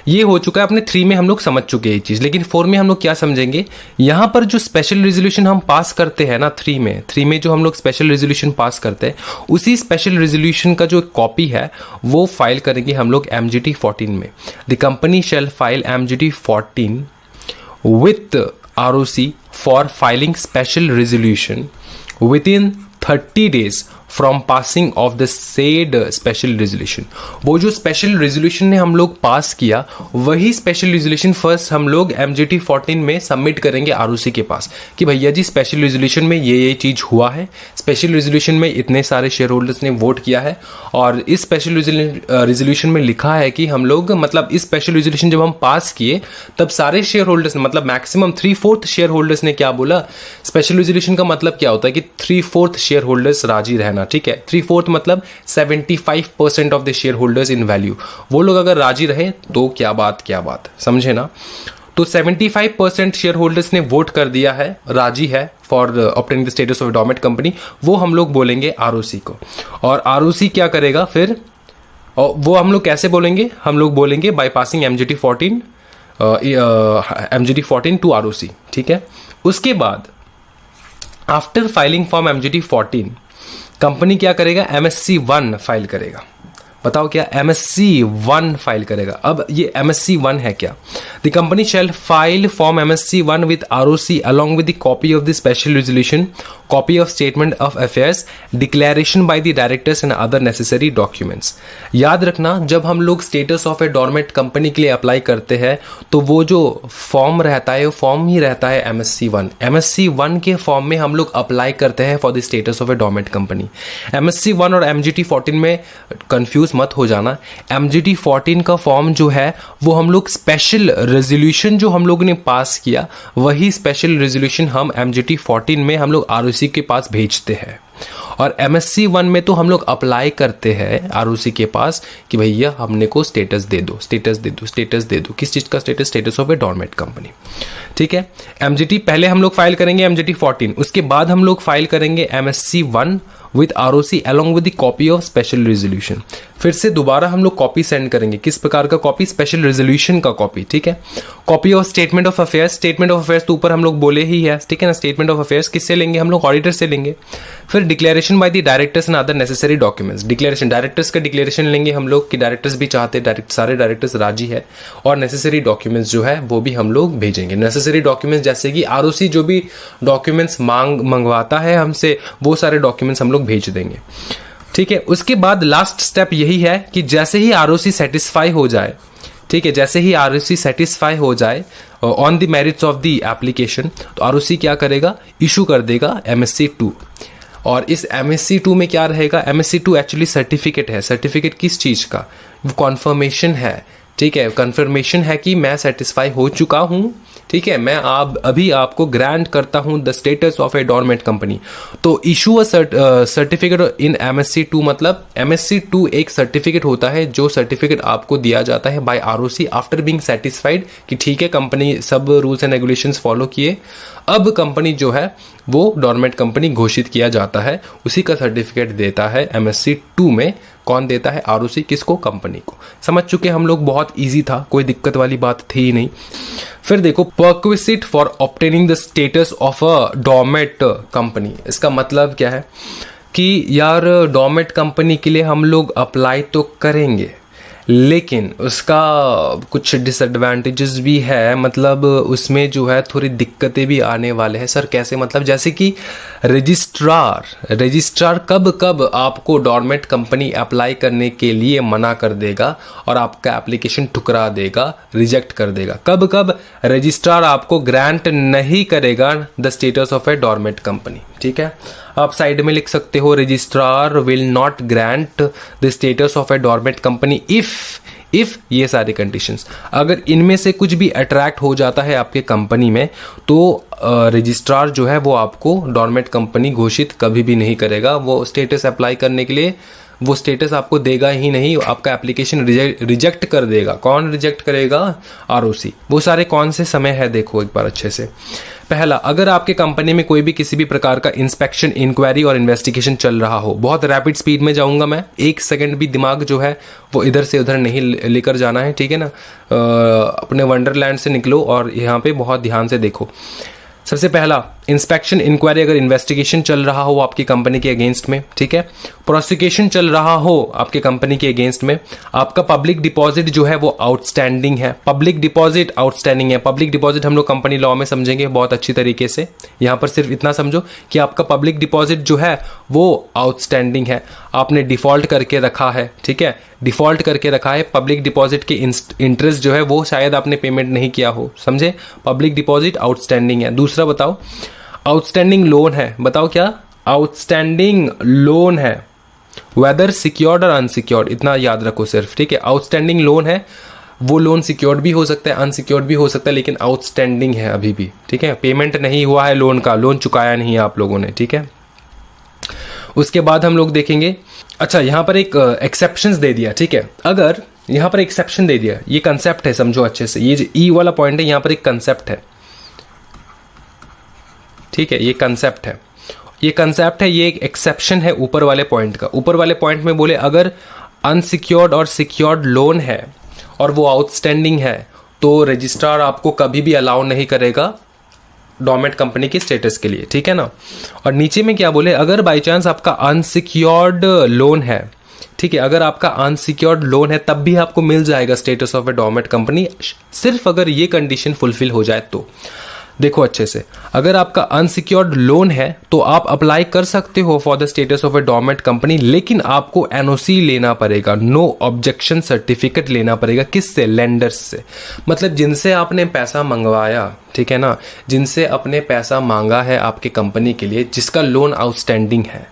ये हो चुका है। अपने 3 में हम लोग समझ चुके हैं ये चीज, लेकिन 4 में हम लोग क्या समझेंगे? यहां पर जो स्पेशल रेजोल्यूशन हम पास करते हैं ना 3 में जो हम लोग स्पेशल रेजोल्यूशन पास करते हैं, उसी स्पेशल रेजोल्यूशन का जो कॉपी है वो फाइल करेंगे हम लोग MGT 14 में। The company shall file MGT 14 with ROC for filing special resolution within 30 days from passing of the said special resolution. वो जो स्पेशल रेजोल्यूशन ने हम लोग पास किया, वही स्पेशल रेजोल्यूशन फर्स्ट हम लोग MGT 14 में सबमिट करेंगे ROC के पास कि भैया जी स्पेशल रेजोल्यूशन में ये चीज़ हुआ है, स्पेशल रेजोल्यूशन में इतने सारे शेयर होल्डर्स ने वोट किया है, और इस स्पेशल रेजोल्यूशन में लिखा है कि हम लोग मतलब इस स्पेशल रेजोल्यूशन जब हम पास किए तब सारे शेयर होल्डर्स ने मतलब मैक्सिमम 3/4 शेयर होल्डर्स ने क्या बोला। स्पेशल रेजोल्यूशन का मतलब क्या होता है कि 3/4 शेयर होल्डर्स राजी रहना, ठीक है। 3/4 मतलब 75% of the share holders in value, वो लोग अगर राजी रहे तो क्या बात, समझे ना। तो 75% शेयर होल्डर्स ने वोट कर दिया है, राजी है for obtaining the status of dormant company, वो हम लोग बोलेंगे ROC को। और ROC क्या करेगा फिर, और वो हम लोग कैसे बोलेंगे, हम लोग बोलेंगे by passing MGT 14 to ROC, ठीक है। उसके बाद आफ्टर फाइलिंग फॉर्म MGT 14 कंपनी क्या करेगा, MSC 1 फाइल करेगा। बताओ क्या, MSC 1 फाइल करेगा। अब ये MSC 1 है क्या, the company shall file form MSC 1 with ROC along with the copy of the special resolution, copy of statement of affairs, declaration by the directors and other necessary documents. याद रखना, जब हम लोग status of a dormant company के लिए अप्लाई करते हैं तो वो जो फॉर्म रहता है वो फॉर्म ही रहता है MSC 1। MSC 1 के फॉर्म में हम लोग अप्लाई करते हैं for the status of a dormant company. MSC 1 और MGT 14 में कंफ्यूज मत हो जाना। MGT 14 का फॉर्म जो है वो हम लोग स्पेशल रेजोल्यूशन जो हम लोग ने पास किया, वही स्पेशल रेजोल्यूशन हम MGT 14 में हम लोग ROC के पास भेजते हैं। और MSC 1 में तो हम लोग अप्लाई करते हैं ROC के पास कि भैया हमने को स्टेटस दे दो, स्टेटस दे दो। किस चीज़ का status, status of a dormant company, ठीक है। MGT पहले हम लोग फाइल करेंगे MGT 14, उसके बाद हम लोग फाइल करेंगे MSC 1 with ROC along with the copy of special resolution. फिर से दोबारा हम लोग कॉपी सेंड करेंगे, किस प्रकार का कॉपी, स्पेशल रेजोल्यूशन का कॉपी, ठीक है। Copy of statement of affairs, statement of affairs तो ऊपर हम लोग बोले ही है, ठीक है ना। स्टेटमेंट ऑफ अफेयर्स किससे लेंगे, हम लोग ऑडिटर से लेंगे। फिर declaration by the directors and other necessary documents, declaration, directors का डिक्लेरेशन लेंगे हम लोग कि डायरेक्टर्स भी चाहते, सारे डायरेक्टर्स राजी है, और नेसेसरी डॉक्यूमेंट्स जो है वो भी हम लोग भेजेंगे। नेसेसरी डॉक्यूमेंट्स जैसे कि ROC जो भी डॉक्यूमेंट्स मंगवाता है हमसे, वो सारे डॉक्यूमेंट्स हम लोग भेज देंगे, ठीक है। उसके बाद लास्ट स्टेप यही है कि जैसे ही ROC सेटिस्फाई हो जाए, ठीक है, जैसे ही ROC सेटिस्फाई हो जाए on the merits of the application, तो ROC क्या करेगा, इशू कर देगा MSC 2। और इस MSC 2 में क्या रहेगा, MSC 2 एक्चुअली सर्टिफिकेट है। सर्टिफिकेट किस चीज़ का, वो कॉन्फर्मेशन है, ठीक है। कन्फर्मेशन है कि मैं सेटिस्फाई हो चुका हूँ, ठीक है, मैं अभी आपको ग्रांट करता हूं the status of a dormant company. तो issue a certificate in MSC 2, मतलब MSC 2 एक सर्टिफिकेट होता है जो सर्टिफिकेट आपको दिया जाता है by ROC after being satisfied कि ठीक है कंपनी सब रूल्स एंड रेगुलेशंस फॉलो किए, अब कंपनी जो है वो डोरमेंट कंपनी घोषित किया जाता है, उसी का सर्टिफिकेट देता है MSC 2 में। कौन देता है, ROC, किसको, कंपनी को। समझ चुके हम लोग, बहुत इजी था, कोई दिक्कत वाली बात थी ही नहीं। फिर देखो, prerequisite for obtaining the status of a dormant company, इसका मतलब क्या है कि यार डोरमेंट कंपनी के लिए हम लोग अप्लाई तो करेंगे, लेकिन उसका कुछ डिसएडवांटेजेस भी है, मतलब उसमें जो है थोड़ी दिक्कतें भी आने वाले हैं। सर कैसे, मतलब जैसे कि रजिस्ट्रार कब आपको डोरमेंट कंपनी अप्लाई करने के लिए मना कर देगा और आपका एप्लीकेशन ठुकरा देगा, रिजेक्ट कर देगा। कब रजिस्ट्रार आपको ग्रांट नहीं करेगा the status of a dormant company, ठीक है। आप साइड में लिख सकते हो, registrar will not grant the status of a dormant company if ये सारे कंडीशंस, अगर इनमें से कुछ भी अट्रैक्ट हो जाता है आपके कंपनी में, तो रजिस्ट्रार जो है वो आपको डोरमेंट कंपनी घोषित कभी भी नहीं करेगा। वो स्टेटस अप्लाई करने के लिए वो स्टेटस आपको देगा ही नहीं, आपका एप्लीकेशन रिजेक्ट कर देगा। कौन रिजेक्ट करेगा, ROC। वो सारे कौन से समय है देखो एक बार अच्छे से। पहला, अगर आपके कंपनी में कोई भी किसी भी प्रकार का इंस्पेक्शन, इंक्वायरी और इन्वेस्टिगेशन चल रहा हो। बहुत रैपिड स्पीड में जाऊंगा मैं, एक सेकंड भी दिमाग जो है वो इधर से उधर नहीं लेकर जाना है, ठीक है ना। अपने वंडरलैंड से निकलो और यहाँ पे बहुत ध्यान से देखो। सबसे पहला इंस्पेक्शन इंक्वायरी, अगर इन्वेस्टिगेशन चल रहा हो आपकी कंपनी के अगेंस्ट में, ठीक है, प्रोसिक्यूशन चल रहा हो आपके कंपनी के अगेंस्ट में, आपका पब्लिक डिपॉजिट जो है वो आउटस्टैंडिंग है, पब्लिक डिपॉजिट आउटस्टैंडिंग है। पब्लिक डिपॉजिट हम लोग कंपनी लॉ में समझेंगे बहुत अच्छी तरीके से, यहां पर सिर्फ इतना समझो कि आपका पब्लिक डिपॉजिट जो है वो आउटस्टैंडिंग है, आपने डिफॉल्ट करके रखा है, ठीक है, डिफॉल्ट करके रखा है। पब्लिक डिपॉजिट के इंटरेस्ट जो है वो शायद आपने पेमेंट नहीं किया हो, समझे, पब्लिक डिपॉजिट आउटस्टैंडिंग है। दूसरा बताओ, आउटस्टैंडिंग लोन है, बताओ क्या, आउटस्टैंडिंग लोन है, वेदर सिक्योर्ड और अनसिक्योर्ड, इतना याद रखो सिर्फ, ठीक है। आउटस्टैंडिंग लोन है, वो लोन सिक्योर्ड भी हो सकता है, अनसिक्योर्ड भी हो सकता है, लेकिन आउटस्टैंडिंग है अभी भी, ठीक है, पेमेंट नहीं हुआ है लोन का, लोन चुकाया नहीं है आप लोगों ने, ठीक है। उसके बाद हम लोग देखेंगे, अच्छा यहां पर एक एक्सेप्शंस दे दिया, ठीक है, अगर यहां पर एक्सेप्शन दे दिया, ये कंसेप्ट है, समझो अच्छे से, ये जो ई वाला पॉइंट है यहां पर एक कंसेप्ट है, ठीक है, ये कंसेप्ट है, ये कंसेप्ट है, ये एक एक्सेप्शन है ऊपर वाले पॉइंट का। ऊपर वाले पॉइंट में बोले अगर अनसिक्योर्ड और सिक्योर्ड लोन है और वो आउटस्टैंडिंग है तो रजिस्ट्रार आपको कभी भी अलाउ नहीं करेगा डोरमेंट कंपनी के स्टेटस के लिए, ठीक है ना। और नीचे में क्या बोले, अगर बाई चांस आपका अनसिक्योर्ड लोन है, ठीक है, अगर आपका अनसिक्योर्ड लोन है तब भी आपको मिल जाएगा status of a dormant company, सिर्फ अगर ये कंडीशन फुलफिल हो जाए तो। देखो अच्छे से, अगर आपका अनसिक्योर्ड लोन है तो आप अप्लाई कर सकते हो for the status of a dormant company, लेकिन आपको एनओसी लेना पड़ेगा, नो ऑब्जेक्शन सर्टिफिकेट लेना पड़ेगा। किससे? लेंडर्स से, मतलब जिनसे आपने पैसा मंगवाया, ठीक है ना, जिनसे अपने पैसा मांगा है आपके कंपनी के लिए, जिसका लोन आउटस्टैंडिंग है,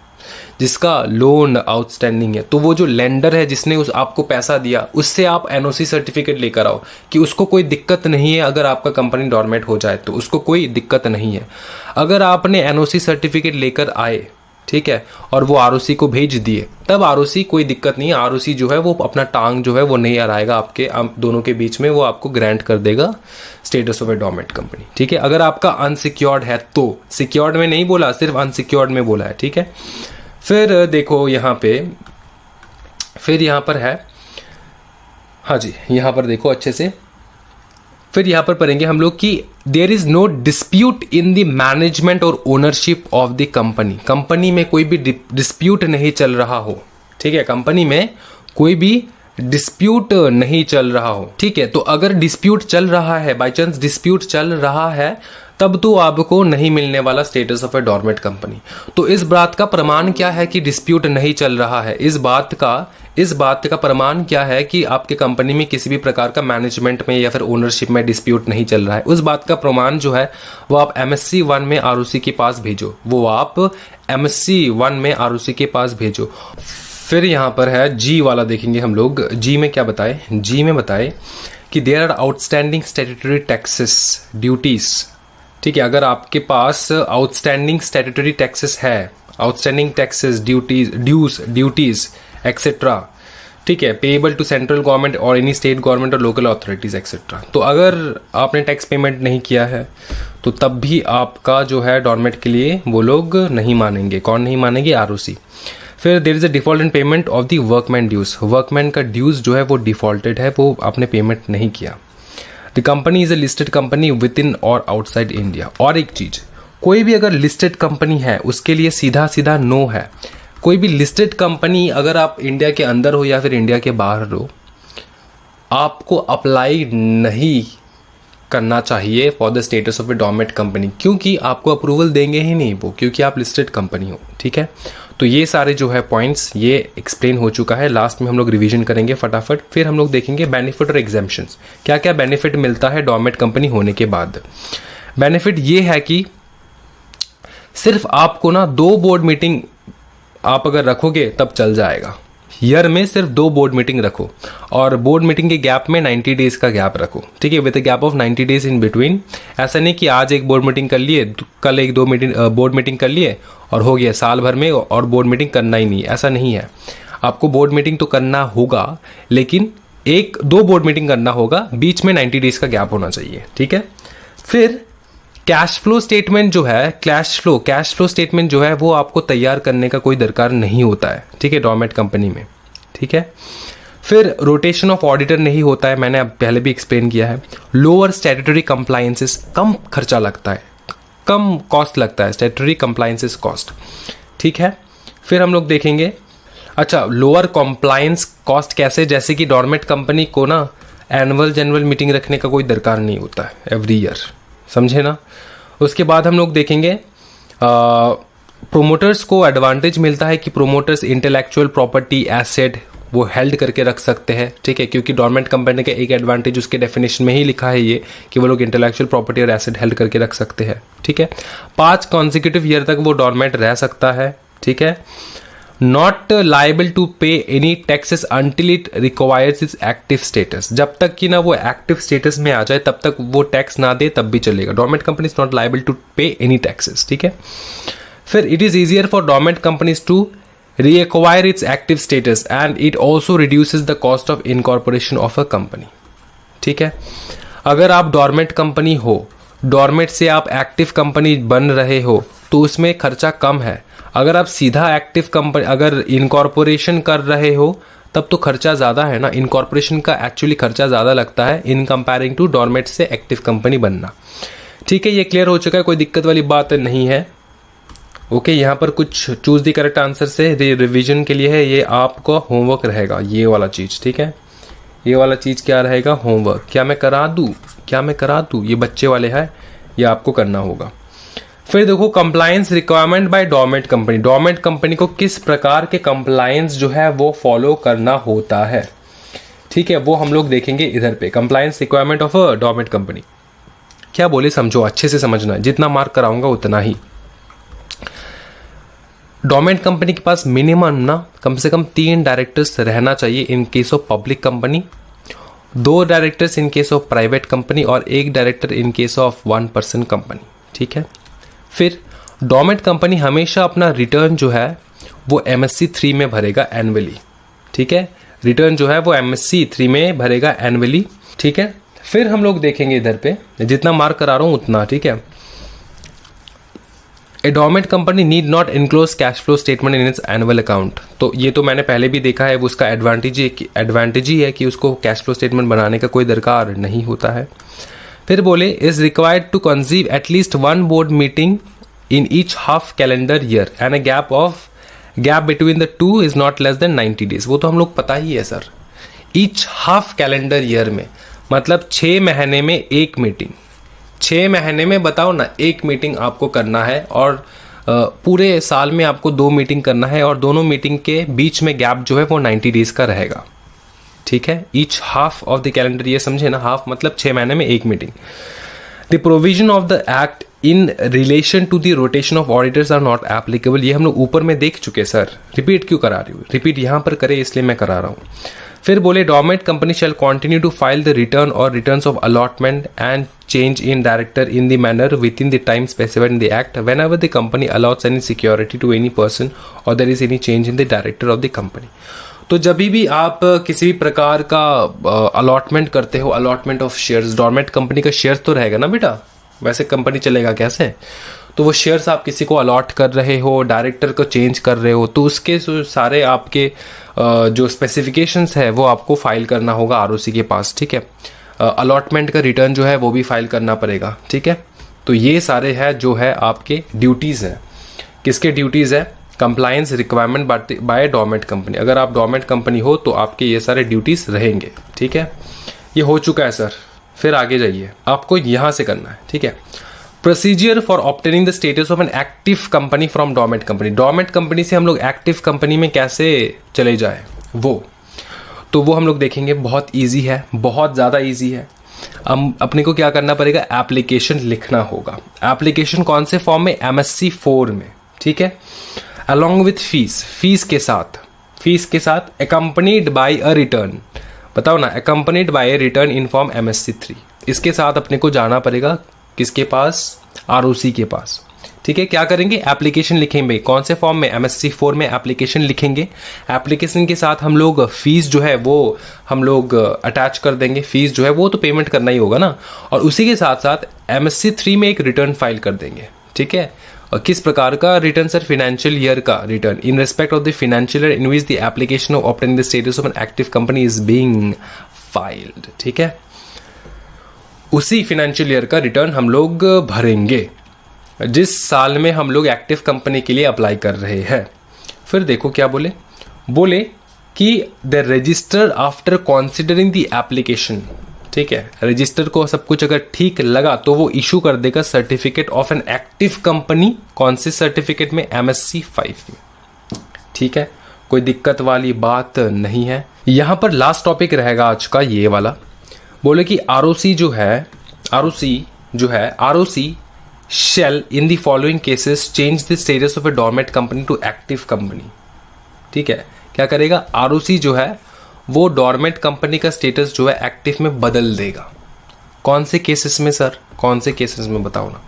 जिसका लोन आउटस्टैंडिंग है, तो वो जो लेंडर है जिसने उस आपको पैसा दिया, उससे आप एनओसी सर्टिफिकेट लेकर आओ कि उसको कोई दिक्कत नहीं है अगर आपका कंपनी डोरमेंट हो जाए तो, उसको कोई दिक्कत नहीं है। अगर आपने एनओसी सर्टिफिकेट लेकर आए, ठीक है, और वो आरओसी को भेज दिए, तब आरओसी कोई दिक्कत नहीं है, आरओसी जो है वो अपना टांग जो है वो नहीं अड़ाएगा आपके दोनों के बीच में, वो आपको ग्रांट कर देगा status of a dormant company, ठीक है। अगर आपका अनसिक्योर्ड है तो, सिक्योर्ड में नहीं बोला, सिर्फ अनसिक्योर्ड में बोला है, ठीक है। फिर देखो यहाँ पे, फिर यहाँ पर है, हाँ जी, यहाँ पर देखो अच्छे से, फिर यहाँ पर पढ़ेंगे हम लोग कि there is no dispute in the management or ownership of the company. Company में कोई भी डिस्प्यूट नहीं चल रहा हो, ठीक है, कंपनी में कोई भी डिस्प्यूट नहीं चल रहा हो, ठीक है। तो अगर डिस्प्यूट चल रहा है, बाई चांस डिस्प्यूट चल रहा है, तब तो आपको नहीं मिलने वाला status of a dormant company. तो इस बात का प्रमाण क्या है कि डिस्प्यूट नहीं चल रहा है? इस बात का प्रमाण क्या है कि आपके कंपनी में किसी भी प्रकार का मैनेजमेंट में या फिर ओनरशिप में डिस्प्यूट नहीं चल रहा है? उस बात का प्रमाण जो है वो आप MSc 1 में आरओसी के पास भेजो, वो आप MSc 1 में आरओसी के पास भेजो। फिर यहाँ पर है जी वाला, देखेंगे हम लोग, जी में क्या बताए, जी में बताए कि there are outstanding statutory taxes duties, ठीक है। अगर आपके पास आउटस्टैंडिंग स्टैट्यूटरी टैक्सेस है, आउटस्टैंडिंग टैक्सेस, ड्यूटीज एक्सेट्रा, ठीक है, पेएबल टू सेंट्रल गवर्नमेंट और एनी स्टेट गवर्नमेंट और लोकल अथॉरिटीज एक्सेट्रा, तो अगर आपने टैक्स पेमेंट नहीं किया है तो तब भी आपका जो है डोरमेंट के लिए वो लोग नहीं मानेंगे। कौन नहीं मानेंगे? आरओसी। फिर there is a default in payment of the workman dues, workman का ड्यूज जो है वो डिफॉल्टेड है, वो आपने पेमेंट नहीं किया। The company is a listed company with in और आउटसाइड इंडिया। और एक चीज, कोई भी अगर लिस्टेड कंपनी है उसके लिए सीधा सीधा नो है। कोई भी लिस्टेड कंपनी, अगर आप इंडिया के अंदर हो या फिर इंडिया के बाहर हो, आपको अप्लाई नहीं करना चाहिए for the status of a dormant company, क्योंकि आपको अप्रूवल देंगे ही नहीं वो, क्योंकि आप लिस्टेड कंपनी हो, ठीक है। तो ये सारे जो है पॉइंट्स ये एक्सप्लेन हो चुका है। लास्ट में हम लोग रिवीजन करेंगे फटाफट। फिर हम लोग देखेंगे बेनिफिट और एग्जेम्पशंस, क्या क्या बेनिफिट मिलता है डोरमेंट कंपनी होने के बाद। बेनिफिट ये है कि सिर्फ आपको ना 2 बोर्ड मीटिंग आप अगर रखोगे तब चल जाएगा। ईयर में सिर्फ 2 बोर्ड मीटिंग रखो, और बोर्ड मीटिंग के गैप में 90 डेज का गैप रखो, ठीक है, with gap of 90 days in between. ऐसा नहीं कि आज एक बोर्ड मीटिंग कर लिए, कल एक 2 बोर्ड मीटिंग कर लिए और हो गया, साल भर में और बोर्ड मीटिंग करना ही नहीं, ऐसा नहीं है। आपको बोर्ड मीटिंग तो करना होगा, लेकिन 1-2 बोर्ड मीटिंग करना होगा, बीच में 90 डेज का गैप होना चाहिए, ठीक है। फिर कैश फ्लो स्टेटमेंट जो है, कैश फ्लो स्टेटमेंट जो है वो आपको तैयार करने का कोई दरकार नहीं होता है, ठीक है, डोरमेंट कंपनी में, ठीक है। फिर रोटेशन ऑफ ऑडिटर नहीं होता है, मैंने अब पहले भी एक्सप्लेन किया है। लोअर स्टैट्यूटरी कंप्लायंसेस, कम खर्चा लगता है, कम कॉस्ट लगता है, स्टैट्यूटरी कंप्लायंसेस कॉस्ट, ठीक है। फिर हम लोग देखेंगे, अच्छा लोअर कंप्लायंस कॉस्ट कैसे, जैसे कि डॉर्मेंट कंपनी को ना एनुअल जनरल मीटिंग रखने का कोई दरकार नहीं होता है एवरी ईयर, समझे ना। उसके बाद हम लोग देखेंगे प्रोमोटर्स को एडवांटेज मिलता है कि प्रोमोटर्स इंटेलेक्चुअल प्रॉपर्टी एसेट वो हेल्ड करके रख सकते हैं, ठीक है, क्योंकि डॉर्मेंट कंपनी का एक एडवांटेज उसके डेफिनेशन में ही लिखा है ये कि वो लोग इंटेलेक्चुअल प्रॉपर्टी और एसेट हेल्ड करके रख सकते हैं, ठीक है। 5 कॉन्जिक्यूटिव ईयर तक वो डॉर्मेंट रह सकता है, ठीक है। Not liable to pay any taxes until it requires it's active status, जब तक कि ना वो एक्टिव स्टेटस में आ जाए तब तक वो टैक्स ना दे तब भी चलेगा। Dormant company is not liable to pay any taxes, ठीक है। फिर it is easier for dormant companies to reacquire its active status and it also reduces the cost of incorporation of a company, ठीक है। अगर आप डॉर्मेंट कंपनी हो, डॉर्मेंट से आप एक्टिव कंपनी बन रहे हो तो उसमें खर्चा कम है। अगर आप सीधा एक्टिव कंपनी अगर इनकॉर्पोरेशन कर रहे हो तब तो खर्चा ज़्यादा है ना, इनकॉर्पोरेशन का एक्चुअली खर्चा ज़्यादा लगता है इन कंपेयरिंग टू डॉर्मेंट से एक्टिव कंपनी बनना, ठीक है। ये क्लियर हो चुका है, कोई दिक्कत वाली बात नहीं है। ओके, यहाँ पर कुछ चूज द करेक्ट आंसर से रिवीजन के लिए है, ये आपको होमवर्क रहेगा ये वाला चीज़, ठीक है। ये वाला चीज़ क्या रहेगा, होमवर्क। क्या मैं करा दूँ, ये बच्चे वाले है, ये आपको करना होगा। फिर देखो compliance requirement by dormant company, dormant company को किस प्रकार के कंप्लायंस जो है वो फॉलो करना होता है, ठीक है, वो हम लोग देखेंगे इधर पे। Compliance requirement of a dormant company क्या बोले समझो, अच्छे से समझना, जितना मार्क कराऊंगा उतना ही। डॉर्मेंट कंपनी के पास मिनिमम ना कम से कम 3 डायरेक्टर्स रहना चाहिए in case of public company, 2 directors in case of private company और 1 director in case of 1 person company, ठीक है। फिर डॉर्मेंट कंपनी हमेशा अपना रिटर्न जो है वो MSC 3 में भरेगा एनुअली, ठीक है। रिटर्न जो है वो MSC 3 में भरेगा एनुअली, ठीक है। फिर हम लोग देखेंगे इधर पे, जितना मार्क करा रहा हूँ उतना, ठीक है। A dormant company need not enclose cash flow statement in its annual account, तो ये तो मैंने पहले भी देखा है, वो उसका एडवांटेज ही है कि उसको कैश फ्लो स्टेटमेंट बनाने का कोई दरकार नहीं होता है। फिर बोले is required to conceive at least 1 board meeting in each half calendar year and a gap between the 2 is not less than 90 days, वो तो हम लोग पता ही है sir. Each half calendar year में मतलब 6 महीने में 1 मीटिंग, 6 महीने में बताओ ना 1 मीटिंग आपको करना है, और पूरे साल में आपको 2 मीटिंग करना है, और दोनों मीटिंग के बीच में गैप जो है वो 90 डेज का रहेगा, ठीक है। Each half of the calendar, ये समझे ना, हाफ मतलब 6 महीने में 1 meeting. The provision of the act in relation to the rotation of auditors are not applicable, ये हम लोग ऊपर में देख चुके सर, रिपीट क्यों करा रही हूँ, रिपीट यहाँ पर करे इसलिए मैं करा रहा हूँ। फिर बोले dormant company shall continue to file the return or returns of allotment and change in director in the manner within the time specified in the act whenever the company allows any security to any person or there is any change in the director of the company। तो जब भी आप किसी भी प्रकार का अलॉटमेंट करते हो, allotment of shares, dormant company का शेयर्स तो रहेगा ना बेटा, वैसे कंपनी चलेगा कैसे, तो वो शेयर्स आप किसी को अलॉट कर रहे हो, डायरेक्टर को चेंज कर रहे हो, तो उसके सारे आपके जो स्पेसिफिकेशंस है वो आपको फाइल करना होगा आरओसी के पास, ठीक है। अलॉटमेंट का रिटर्न जो है वो भी फाइल करना पड़ेगा, ठीक है। तो ये सारे है जो है आपके ड्यूटीज़ है, किसके ड्यूटीज़ है, compliance requirement by dormant company. अगर आप डॉर्मेंट कंपनी हो तो आपके ये सारे ड्यूटीज़ रहेंगे, ठीक है। ये हो चुका है सर, फिर आगे जाइए, आपको यहाँ से करना है, ठीक है। Procedure for obtaining the status of N active company from dormant company, dormant company से हम लोग एक्टिव कंपनी में कैसे चले जाए वो हम लोग देखेंगे। बहुत इजी है, बहुत ज़्यादा इजी है। हम अपने को क्या करना पड़ेगा, एप्लीकेशन लिखना होगा। एप्लीकेशन कौन से फॉर्म में, MSC 4 में, ठीक है। अलॉन्ग विथ फीस के साथ अकम्पनीड बाय अ रिटर्न, बताओ ना, accompanied by a return in form MSC 3, इसके साथ अपने को जाना पड़ेगा किसके पास, ROC के पास, ठीक है। क्या करेंगे, एप्लीकेशन लिखेंगे, कौन से फॉर्म में, MSC 4 में एप्लीकेशन लिखेंगे। एप्लीकेशन के साथ हम लोग फीस जो है वो हम लोग अटैच कर देंगे, फीस जो है वो तो पेमेंट करना ही होगा ना, और उसी के साथ साथ MSC 3 में एक रिटर्न फाइल कर देंगे, ठीक है। और किस प्रकार का रिटर्न सर, फाइनेंशियल ईयर का return in respect of the financial year in which the application of obtaining the status of N active company is being filed, ठीक है। उसी फाइनेंशियल ईयर का रिटर्न हम लोग भरेंगे, जिस साल में हम लोग एक्टिव कंपनी के लिए अप्लाई कर रहे हैं। फिर देखो क्या बोले कि the register after considering the application, ठीक है, रजिस्टर को सब कुछ अगर ठीक लगा तो वो इशू कर देगा certificate of N active company. कौन से सर्टिफिकेट में? MSc 5 में, ठीक है, कोई दिक्कत वाली बात नहीं है। यहां पर लास्ट टॉपिक रहेगा आज का ये वाला, बोले कि ROC shall in the following cases change the status of a dormant company to active company. ठीक है, क्या करेगा? ROC जो है वो डोरमेट कंपनी का स्टेटस जो है एक्टिव में बदल देगा। कौन से केसेस में सर? कौन से केसेस में बताओ ना।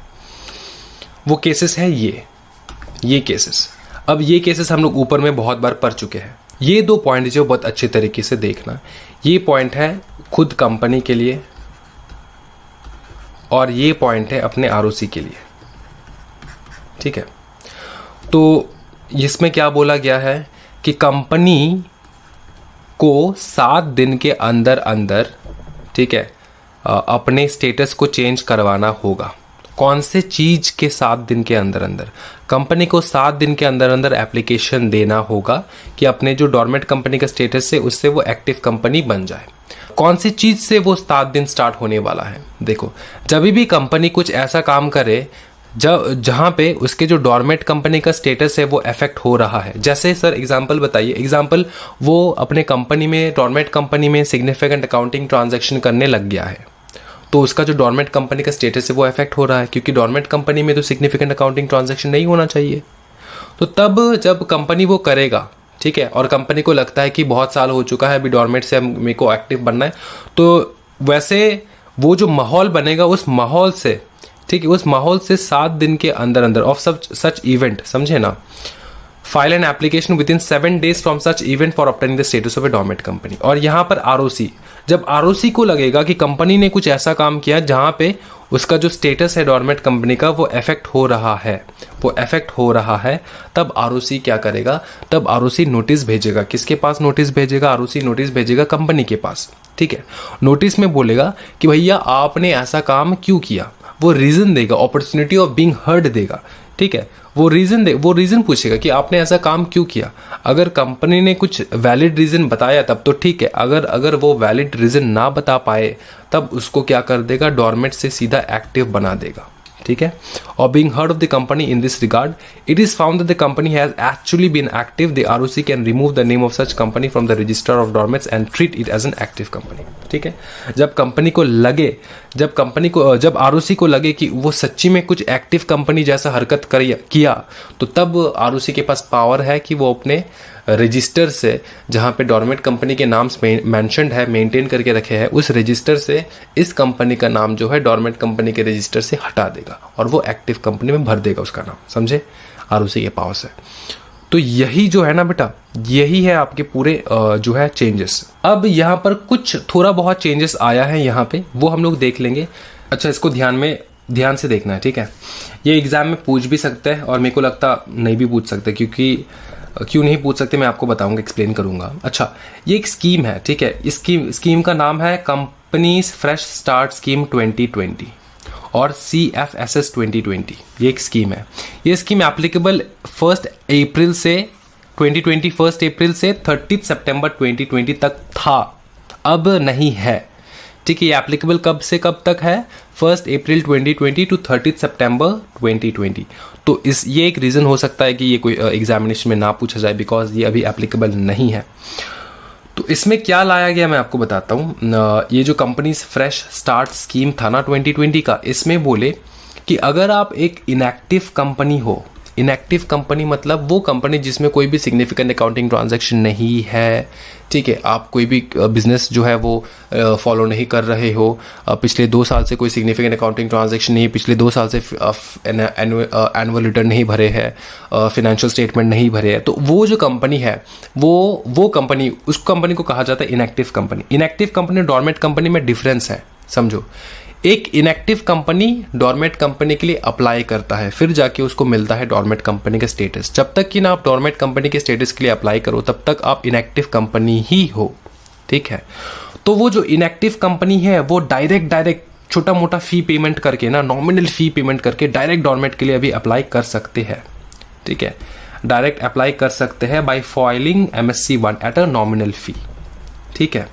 वो केसेस है ये केसेस। अब ये केसेस हम लोग ऊपर में बहुत बार पढ़ चुके हैं। ये दो पॉइंट जो बहुत अच्छे तरीके से देखना, ये पॉइंट है खुद कंपनी के लिए और ये पॉइंट है अपने ROC के लिए, ठीक है। तो इसमें क्या बोला गया है कि कंपनी को 7 दिन के अंदर अंदर, ठीक है, अपने स्टेटस को चेंज करवाना होगा। कौन से चीज के 7 दिन के अंदर अंदर? कंपनी को 7 दिन के अंदर अंदर एप्लीकेशन देना होगा कि अपने जो डोरमेट कंपनी का स्टेटस है उससे वो एक्टिव कंपनी बन जाए। कौन सी चीज से वो 7 दिन स्टार्ट होने वाला है? देखो, जब भी कंपनी कुछ ऐसा काम करे जहां पे उसके जो डोरमेट कंपनी का स्टेटस है वो अफेक्ट हो रहा है। जैसे सर एग्जांपल बताइए। एग्जांपल, वो अपने कंपनी में, डोरमेट कंपनी में सिग्निफिकेंट अकाउंटिंग ट्रांजैक्शन करने लग गया है, तो उसका जो डोरमेट कंपनी का स्टेटस है वो अफेक्ट हो रहा है, क्योंकि डोरमेट कंपनी में तो सिग्निफिकेंट अकाउंटिंग ट्रांजैक्शन नहीं होना चाहिए। तो तब जब कंपनी वो करेगा, ठीक है, और कंपनी को लगता है कि बहुत साल हो चुका है, अभी डोरमेट से मेरे को एक्टिव बनना है, तो वैसे वो जो माहौल बनेगा उस माहौल से, ठीक है, उस माहौल से 7 दिन के अंदर अंदर ऑफ सच इवेंट, समझे ना, file an application with in 7 days from such event for obtaining the status of a dormant company. और यहां पर ROC, जब ROC को लगेगा कि कंपनी ने कुछ ऐसा काम किया जहां पे उसका जो स्टेटस है डोरमेट कंपनी का वो अफेक्ट हो रहा है, तब ROC क्या करेगा? तब ROC नोटिस भेजेगा। किसके पास नोटिस भेजेगा? ROC नोटिस भेजेगा कंपनी के पास, ठीक है। नोटिस में बोलेगा कि भैया आपने ऐसा काम क्यों किया, वो रीजन देगा, अपॉर्चुनिटी ऑफ बीइंग हर्ड देगा, ठीक है। वो रीजन पूछेगा कि आपने ऐसा काम क्यों किया। अगर कंपनी ने कुछ वैलिड रीजन बताया तब तो ठीक है, अगर वो वैलिड रीजन ना बता पाए तब उसको क्या कर देगा? डोरमेट से सीधा एक्टिव बना देगा, ठीक है। और being heard of the company in this regard, it is found that the company has actually been active, the ROC can remove the name of such company from the register of dormants and treat it as an active company, ठीक है। जब ROC को लगे कि वो सच्ची में कुछ एक्टिव कंपनी जैसा हरकत किया, तो तब ROC के पास पावर है कि वो अपने रजिस्टर से, जहां पे डोरमेट कंपनी के नाम मेंशन्ड है, मेंटेन करके रखे हैं, उस रजिस्टर से इस कंपनी का नाम जो है डोरमेट कंपनी के रजिस्टर से हटा देगा और वो एक्टिव कंपनी में भर देगा उसका नाम, समझे? ROC के पावर से। तो यही जो है ना बेटा, यही है आपके पूरे जो है चेंजेस। अब यहाँ पर कुछ थोड़ा बहुत चेंजेस आया है यहाँ पे, वो हम लोग देख लेंगे। अच्छा, इसको ध्यान से देखना है, ठीक है। ये एग्जाम में पूछ भी सकते हैं और मेरे को लगता नहीं भी पूछ सकते, क्योंकि क्यों नहीं पूछ सकते मैं आपको बताऊंगा, एक्सप्लेन करूंगा। अच्छा, ये एक स्कीम है, ठीक है। इस स्कीम का नाम है कंपनीज फ्रेश स्टार्ट स्कीम 2020 और CFSS 2020। ये एक स्कीम है। ये स्कीम एप्लीकेबल 1 अप्रैल से 30 सितंबर 2020 तक था, अब नहीं है, ठीक है। ये एप्लीकेबल कब से कब तक है? 1 अप्रैल 2020 टू 30 सितंबर 2020। तो ये एक रीज़न हो सकता है कि ये कोई एग्जामिनेशन में ना पूछा जाए, बिकॉज ये अभी एप्लीकेबल नहीं है। तो इसमें क्या लाया गया मैं आपको बताता हूँ। ये जो कंपनीज फ्रेश स्टार्ट स्कीम था ना 2020 का, इसमें बोले कि अगर आप एक इनएक्टिव कंपनी हो, इनएक्टिव कंपनी मतलब वो कंपनी जिसमें कोई भी सिग्निफिकेंट अकाउंटिंग ट्रांजैक्शन नहीं है, ठीक है, आप कोई भी बिजनेस जो है वो फॉलो नहीं कर रहे हो, पिछले 2 साल से कोई सिग्निफिकेंट अकाउंटिंग ट्रांजैक्शन नहीं है, पिछले 2 साल से एनुअल रिटर्न नहीं भरे हैं, फिनेंशियल स्टेटमेंट नहीं भरे हैं, तो वो जो कंपनी है वो कंपनी, उस कंपनी को कहा जाता है इनएक्टिव कंपनी। इनएक्टिव कंपनी और डोरमेट कंपनी में डिफरेंस है, समझो। एक इनएक्टिव कंपनी डोरमेट कंपनी के लिए अप्लाई करता है, फिर जाके उसको मिलता है डोरमेट कंपनी का स्टेटस। जब तक कि ना आप डोरमेट कंपनी के स्टेटस के लिए अप्लाई करो तब तक आप इनएक्टिव कंपनी ही हो, ठीक है। तो वो जो इनएक्टिव कंपनी है वो डायरेक्ट छोटा मोटा फी पेमेंट करके ना, नॉमिनल फी पेमेंट करके डायरेक्ट डॉर्मेट के लिए अभी अप्लाई कर सकते हैं, ठीक है। डायरेक्ट अप्लाई कर सकते हैं bye filing MSc1 at a nominal fee, ठीक है।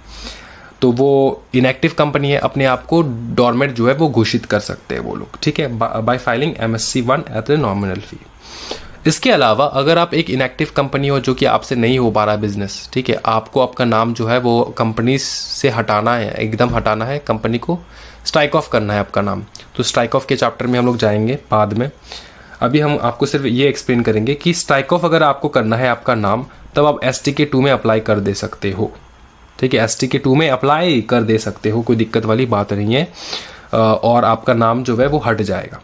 तो वो इनएक्टिव कंपनी है, अपने आप को डॉर्मेट जो है वो घोषित कर सकते हैं वो लोग, ठीक है, bye filing MSc1 at a nominal fee. इसके अलावा अगर आप एक इनएक्टिव कंपनी हो जो कि आपसे नहीं हो पा रहा बिजनेस, ठीक है, आपको आपका नाम जो है वो कंपनी से हटाना है, एकदम हटाना है, कंपनी को स्ट्राइक ऑफ करना है आपका नाम, तो स्ट्राइक ऑफ के चैप्टर में हम लोग जाएंगे बाद में। अभी हम आपको सिर्फ ये एक्सप्लेन करेंगे कि स्ट्राइक ऑफ अगर आपको करना है आपका नाम, तब आप STK2 में अप्लाई कर दे सकते हो, ठीक है। STK2 में अप्लाई कर दे सकते हो, कोई दिक्कत वाली बात नहीं है, और आपका नाम जो है वो हट जाएगा।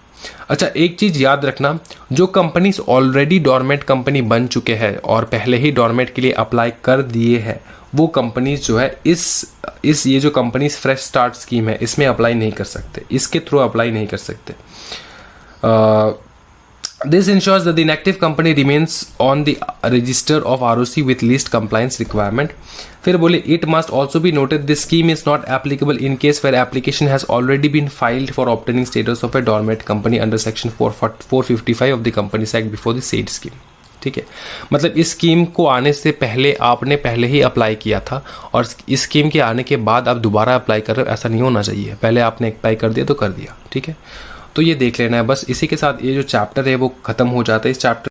अच्छा, एक चीज याद रखना, जो कंपनीज ऑलरेडी डॉर्मेट कंपनी बन चुके हैं और पहले ही डॉर्मेट के लिए अप्लाई कर दिए हैं, वो कंपनीज जो है इस ये जो कंपनीज फ्रेश स्टार्ट स्कीम है इसमें अप्लाई नहीं कर सकते, इसके थ्रू अप्लाई नहीं कर सकते। This ensures that the inactive company remains on the register of ROC with least compliance requirement. फिर बोले it must also be noted this scheme is not applicable in case where application has already been filed for obtaining status of a dormant company under section 455 of the Companies Act before the said scheme. ठीक है, मतलब इस स्कीम को आने से पहले आपने पहले ही अप्लाई किया था और इस स्कीम के आने के बाद आप दोबारा अप्लाई कर रहे हो, ऐसा नहीं होना चाहिए। पहले आपने अप्लाई कर दिया तो कर दिया, ठीक है। तो ये देख लेना है बस। इसी के साथ ये जो चैप्टर है वो खत्म हो जाता है। इस चैप्टर